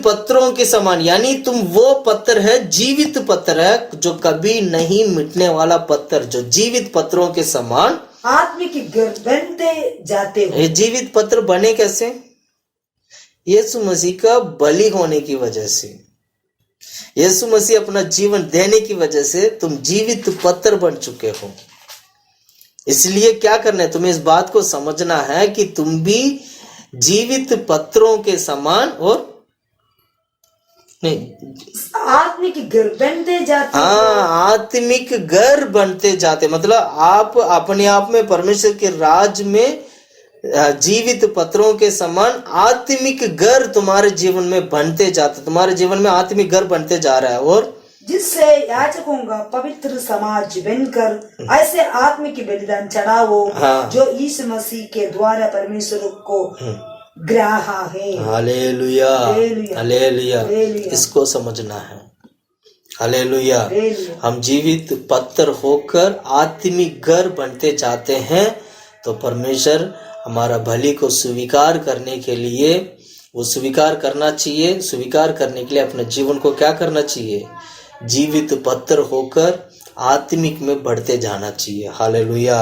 पत्रों के समान, यानी तुम वो पत्थर है, जीवित पत्थर है, जो कभी नहीं मिटने वाला पत्थर, जो जीवित पत्थरों के समान आत्मिक घर बनते जाते हो। ये जीवित पत्थर बने कैसे? यीशु मसीह का बलि होने की वजह से, यीशु मसीह अपना जीवन देने की वजह से तुम जीवित पत्थर बन चुके हो। इसलिए क्या करना है? तुम्हें इस बात को समझना है कि तुम भी जीवित पत्थरों के समान और नहीं आत्मिक घर बनते जाते। हाँ, आत्मिक घर बनते जाते, मतलब आप अपने आप में परमेश्वर के राज में जीवित पत्थरों के समान आत्मिक घर तुम्हारे जीवन में बनते जाते, तुम्हारे जीवन में आत्मिक घर बनते जा रहा है। और जिससे याचकों का पवित्र समाज बनकर ऐसे आत्मिक बलिदान चढ़ाओ। हाँ। जो यीशु मसीह के द्वारा परमेश्वर को ग्राहा है। Hallelujah, hallelujah. इसको समझना है। हालेलुया। हम जीवित पत्थर होकर आत्मिक घर बनते जाते हैं, तो परमेश्वर हमारा भली को स्वीकार करने के लिए, वो स्वीकार करना चाहिए। स्वीकार करने के लिए अपने जीवन को क्या करना चाहिए? जीवित पत्थर होकर आत्मिक में बढ़ते जाना चाहिए। Hallelujah,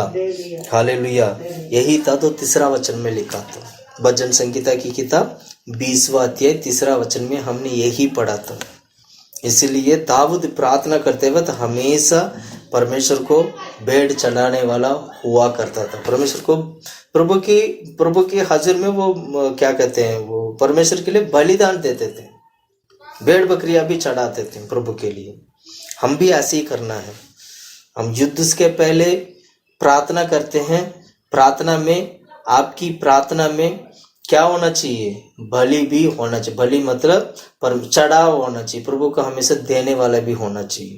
hallelujah. यही था तो 3 वचन में लिखा था। भजन संगीता की किताब 20वां अध्याय 3 वचन में हमने यही पढ़ा था। इसलिए दाऊद प्रार्थना करते वक्त हमेशा परमेश्वर को भेंट चढ़ाने वाला हुआ करता था। परमेश्वर को प्रभु की हाजिर में वो क्या कहते हैं, वो परमेश्वर के लिए बलिदान देते थे, भेड़ बकरियां भी चढ़ाते थे प्रभु के लिए। हम भी ऐसे ही करना है। हम युद्ध के पहले प्रार्थना करते हैं। प्रार्थना में, आपकी प्रार्थना में क्या होना चाहिए? बलि भी होना चाहिए। बलि मतलब चढ़ाव होना चाहिए, प्रभु को हमेशा देने वाला भी होना चाहिए।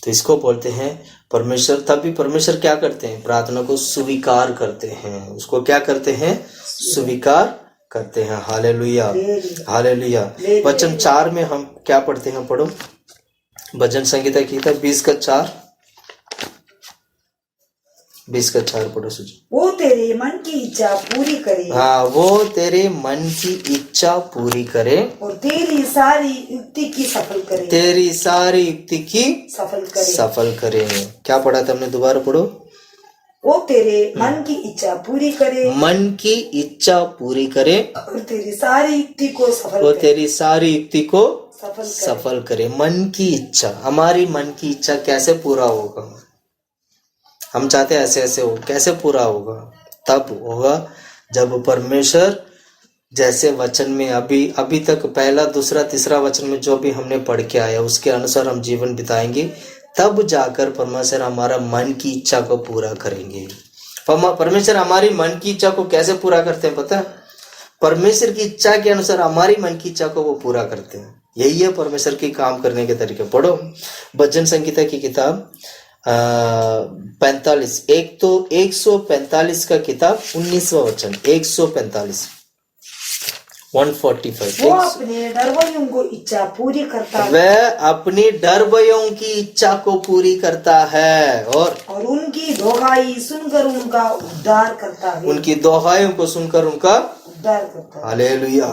तो इसको बोलते हैं परमेश्वर। तभी परमेश्वर क्या करते हैं? प्रार्थना को स्वीकार करते हैं। उसको क्या करते हैं? स्वीकार करते हैं। Hallelujah, hallelujah. वचन 4 में हम क्या पढ़ते हैं? पढ़ो। भजन संगीता की किताब 20:4 पढ़ो सुझ। वो तेरे मन की इच्छा पूरी करे। हाँ, वो तेरे मन की इच्छा पूरी करे और तेरी सारी युक्ति की सफल करे। तेरी सारी युक्ति की सफल करे। क्या पढ़ा था हमने? दोबारा पढ़ो। वो तेरे मन की इच्छा पूरी करे। मन की इच्छा पूरी करे और तेरी सारी युक्ति को सफल वो करे। तेरी सारी युक्ति को सफल करे। मन की इच्छा, हमारी मन की इच्छा कैसे पूरा होगा? हम चाहते हैं ऐसे ऐसे हो, कैसे पूरा होगा? तब होगा जब परमेश्वर जैसे वचन में अभी तक पहला, दूसरा, तीसरा वचन में जो भी हमने पढ़ के आया उसके अनुसार हम जीवन बिताएंगे, तब जाकर परमेश्वर हमारा मन की इच्छा को पूरा करेंगे। परमेश्वर हमारी मन की इच्छा को कैसे पूरा करते हैं पता है? परमेश्वर की इच्छा के अनुसार हमारी मन की इच्छा को वो पूरा करते हैं। यही है परमेश्वर की काम करने के तरीके। पढ़ो भजन संगीता की किताब 45, 145 का किताब 19वां वचन, 145, 145। वो अपने डरवैयों को इच्छा पूरी करता है। वह अपनी डरवैयों की इच्छा को पूरी करता है और उनकी दोहाई सुनकर उनका उद्धार करता है। उनकी दोहाइयों को सुनकर उनका उद्धार करता है। हालेलुया।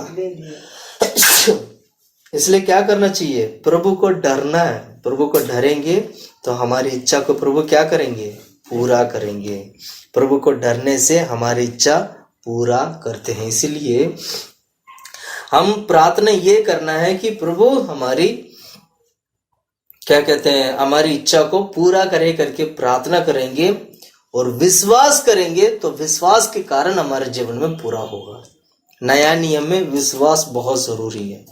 इसलिए क्या करना चाहिए? प्रभु को डरना है। प्रभु को डरेंगे तो हमारी इच्छा को प्रभु क्या करेंगे? पूरा करेंगे। प्रभु को डरने से हमारी इच्छा पूरा करते हैं। इसलिए हम प्रार्थना ये करना है कि प्रभु हमारी क्या कहते हैं, हमारी इच्छा को पूरा करे करके प्रार्थना करेंगे और विश्वास करेंगे तो विश्वास के कारण हमारे जीवन में पूरा होगा। नया नियम में विश्वास बहुत जरूरी है।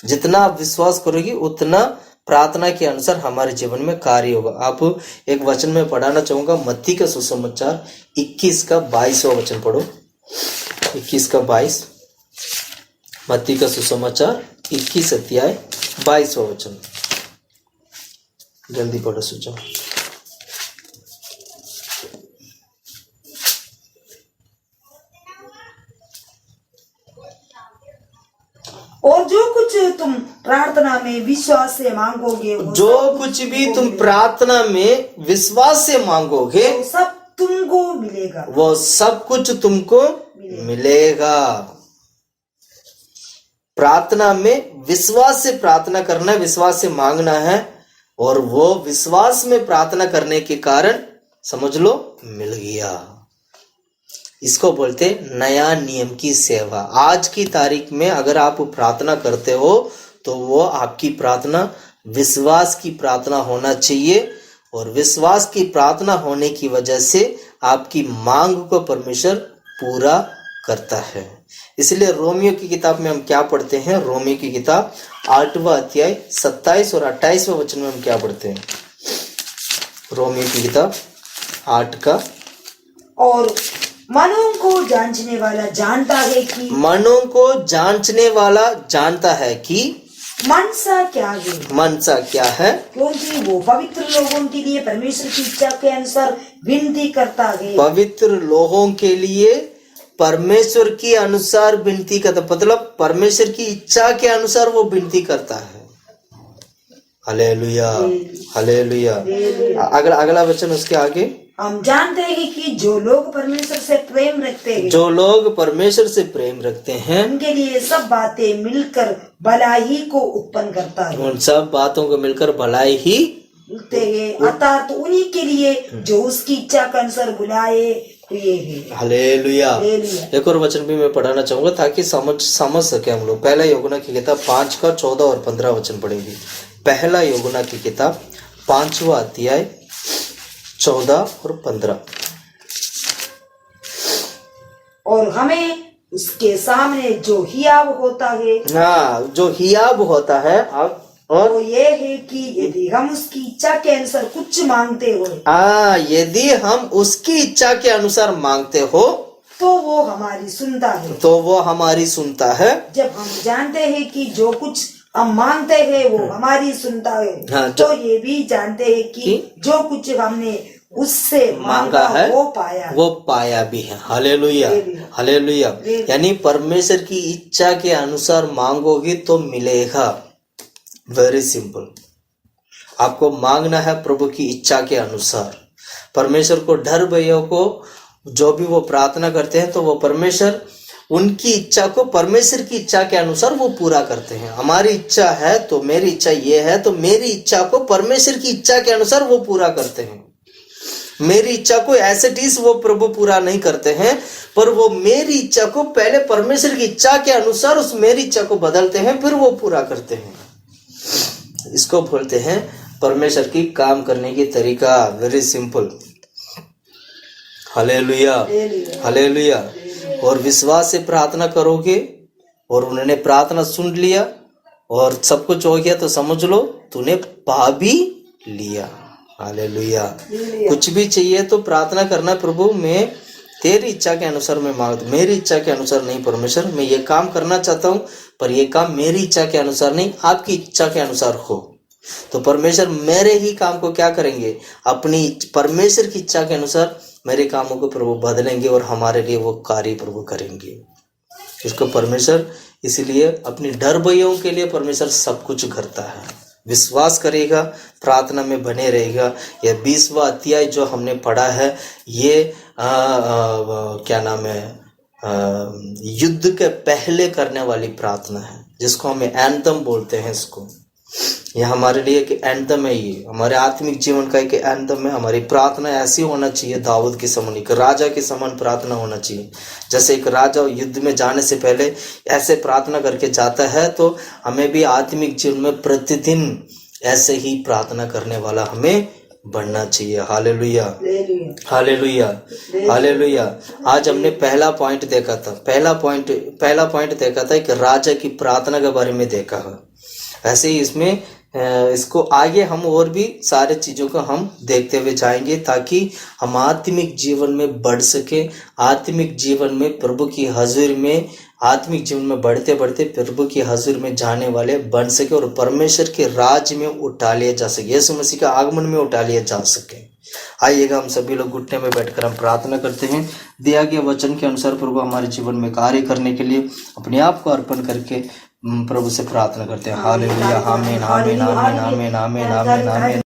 जितना आप विश्वास करोगे उतना प्रार्थना के अनुसार हमारे जीवन में कार्य होगा। आप एक वचन में पढ़ाना चाहूंगा, मत्ती का सुसमाचार 21 का 22वां वचन पढ़ो। 21 का 22, मत्ती का सुसमाचार 21 अध्याय 22वां वचन, जल्दी पढ़ो सुझाव। और जो कुछ तुम प्रार्थना में विश्वास से मांगोगे, जो कुछ भी तुम प्रार्थना में विश्वास से मांगोगे वो सब तुमको मिलेगा। वो सब कुछ तुमको मिलेगा। प्रार्थना में विश्वास से प्रार्थना करना है, विश्वास से मांगना है, और वो विश्वास में प्रार्थना करने के कारण समझ लो मिल गया। इसको बोलते नया नियम की सेवा। आज की तारीख में अगर आप प्रार्थना करते हो तो वो आपकी प्रार्थना विश्वास की प्रार्थना होना चाहिए, और विश्वास की प्रार्थना होने की वजह से आपकी मांग को परमेश्वर पूरा करता है। इसलिए रोमियो की किताब में हम क्या पढ़ते हैं, रोमियो की किताब 8वां अध्याय 27 और 28वां वचन में हम क्या पढ़ते हैं। रोमियो की किताब 8 का, और मनों को जांचने वाला जानता है कि, मनों को जांचने वाला जानता है कि मनसा क्या है, मनसा क्या है, क्योंकि वो पवित्र लोगों के लिए परमेश्वर की इच्छा के अनुसार विनती करता है। पवित्र लोगों के लिए परमेश्वर की अनुसार विनती करता, मतलब परमेश्वर की इच्छा के अनुसार वो विनती करता है। Hallelujah, hallelujah. अगला वचन उसके आगे, हम जानते हैं कि जो लोग परमेश्वर से प्रेम रखते हैं, जो लोग परमेश्वर से प्रेम रखते हैं, उनके लिए सब बातें मिलकर भलाई को उत्पन्न करता है। उन सब बातों को मिलकर भलाई ही मिलते हैं, अर्थात तो उन्हीं के लिए जो उसकी इच्छा के अनुसार बुलाए हुए हैं। हालेलुया। हालेलुया। एक और वचन भी मैं पढ़ाना चाहूंगा ताकि समझ सके हम लोग। पहला यूहन्ना की किताब 5 का 14 और 15 वचन पढ़ेंगे। पहला यूहन्ना की किताब 5वां अध्याय 14 और 15। और हमें उसके सामने जो हियाव होता है, हाँ, जो हियाब होता है, और वो ये है कि यदि हम उसकी इच्छा के अनुसार कुछ मांगते हो, यदि हम उसकी इच्छा के अनुसार मांगते हो तो वो हमारी सुनता है। तो वो हमारी सुनता है। जब हम जानते हैं कि जो कुछ हम मांगते हैं वो हमारी सुनता है, हाँ, तो ये भी जानते हैं कि जो कुछ हमने उससे मांगा है वो पाया भी है। Hallelujah, hallelujah. यानी परमेश्वर की इच्छा के अनुसार मांगोगे तो मिलेगा। Very simple. आपको मांगना है प्रभु की इच्छा के अनुसार। परमेश्वर को डर भैया को जो भी वो प्रार्थना करते हैं तो वो परमेश्वर उनकी इच्छा को परमेश्वर की इच्छा के अनुसार वो पूरा करते हैं। हमारी इच्छा है तो मेरी इच्छा ये है, तो मेरी इच्छा को परमेश्वर की इच्छा के अनुसार वो पूरा करते हैं। मेरी इच्छा को एज इट इज वो प्रभु पूरा नहीं करते हैं, पर वो मेरी इच्छा को पहले परमेश्वर की इच्छा के अनुसार उस मेरी इच्छा को बदलते हैं, फिर वो पूरा करते हैं। इसको बोलते हैं परमेश्वर की काम करने की तरीका। Very simple. Hallelujah, hallelujah. और विश्वास से प्रार्थना करोगे और उन्होंने प्रार्थना सुन लिया और सब कुछ हो गया तो समझ लो तूने पा भी लिया। हालेलुया। कुछ भी चाहिए तो प्रार्थना करना, प्रभु मैं तेरी इच्छा के अनुसार मैं मांगता, मेरी इच्छा के अनुसार नहीं। परमेश्वर मैं ये काम करना चाहता हूँ पर ये काम मेरी इच्छा के अनुसार नहीं, आपकी इच्छा के अनुसार हो। तो परमेश्वर मेरे ही काम को क्या करेंगे, अपनी परमेश्वर की इच्छा के अनुसार मेरे कामों को प्रभु बदलेंगे और हमारे लिए वो कार्य प्रभु करेंगे। इसको परमेश्वर इसलिए अपनी डर भयों के लिए परमेश्वर सब कुछ करता है। विश्वास करेगा, प्रार्थना में बने रहेगा। यह 20वां अध्याय जो हमने पढ़ा है ये क्या नाम है, युद्ध के पहले करने वाली प्रार्थना है, जिसको हमें एंथम बोलते हैं। इसको यह हमारे लिए एक एंथम है, ये हमारे आत्मिक जीवन का एक एंथम है। हमारी प्रार्थना ऐसी होना चाहिए, दाऊद के समान, एक राजा के समान प्रार्थना होना चाहिए। जैसे एक राजा युद्ध में जाने से पहले ऐसे प्रार्थना करके जाता है, तो हमें भी आत्मिक जीवन में प्रतिदिन ऐसे ही प्रार्थना करने वाला हमें बनना चाहिए। Hallelujah, hallelujah, hallelujah, hallelujah. आज हमने पहला पॉइंट देखा था, पहला पॉइंट देखा था, एक राजा की प्रार्थना के बारे में देखा है। ऐसे ही इसमें इसको आगे हम और भी सारे चीजों को हम देखते हुए जाएंगे, ताकि हम आत्मिक जीवन में बढ़ सके, आत्मिक जीवन में प्रभु की हजूर में, आत्मिक जीवन में बढ़ते बढ़ते प्रभु की हजूर में जाने वाले बन सके और परमेश्वर के राज में उठा लिया जा सके, यीशु मसीह का आगमन में उठा लिया जा सके। आइएगा हम सभी लोग घुटने में बैठकर हम प्रार्थना करते हैं। दिया गया वचन के अनुसार प्रभु हमारे जीवन में कार्य करने के लिए अपने आप को अर्पण करके प्रभु से प्रार्थना करते हैं। हालेलुया, आमीन, आमीन, आमीन, आमीन, आमीन, आमीन, आमीन।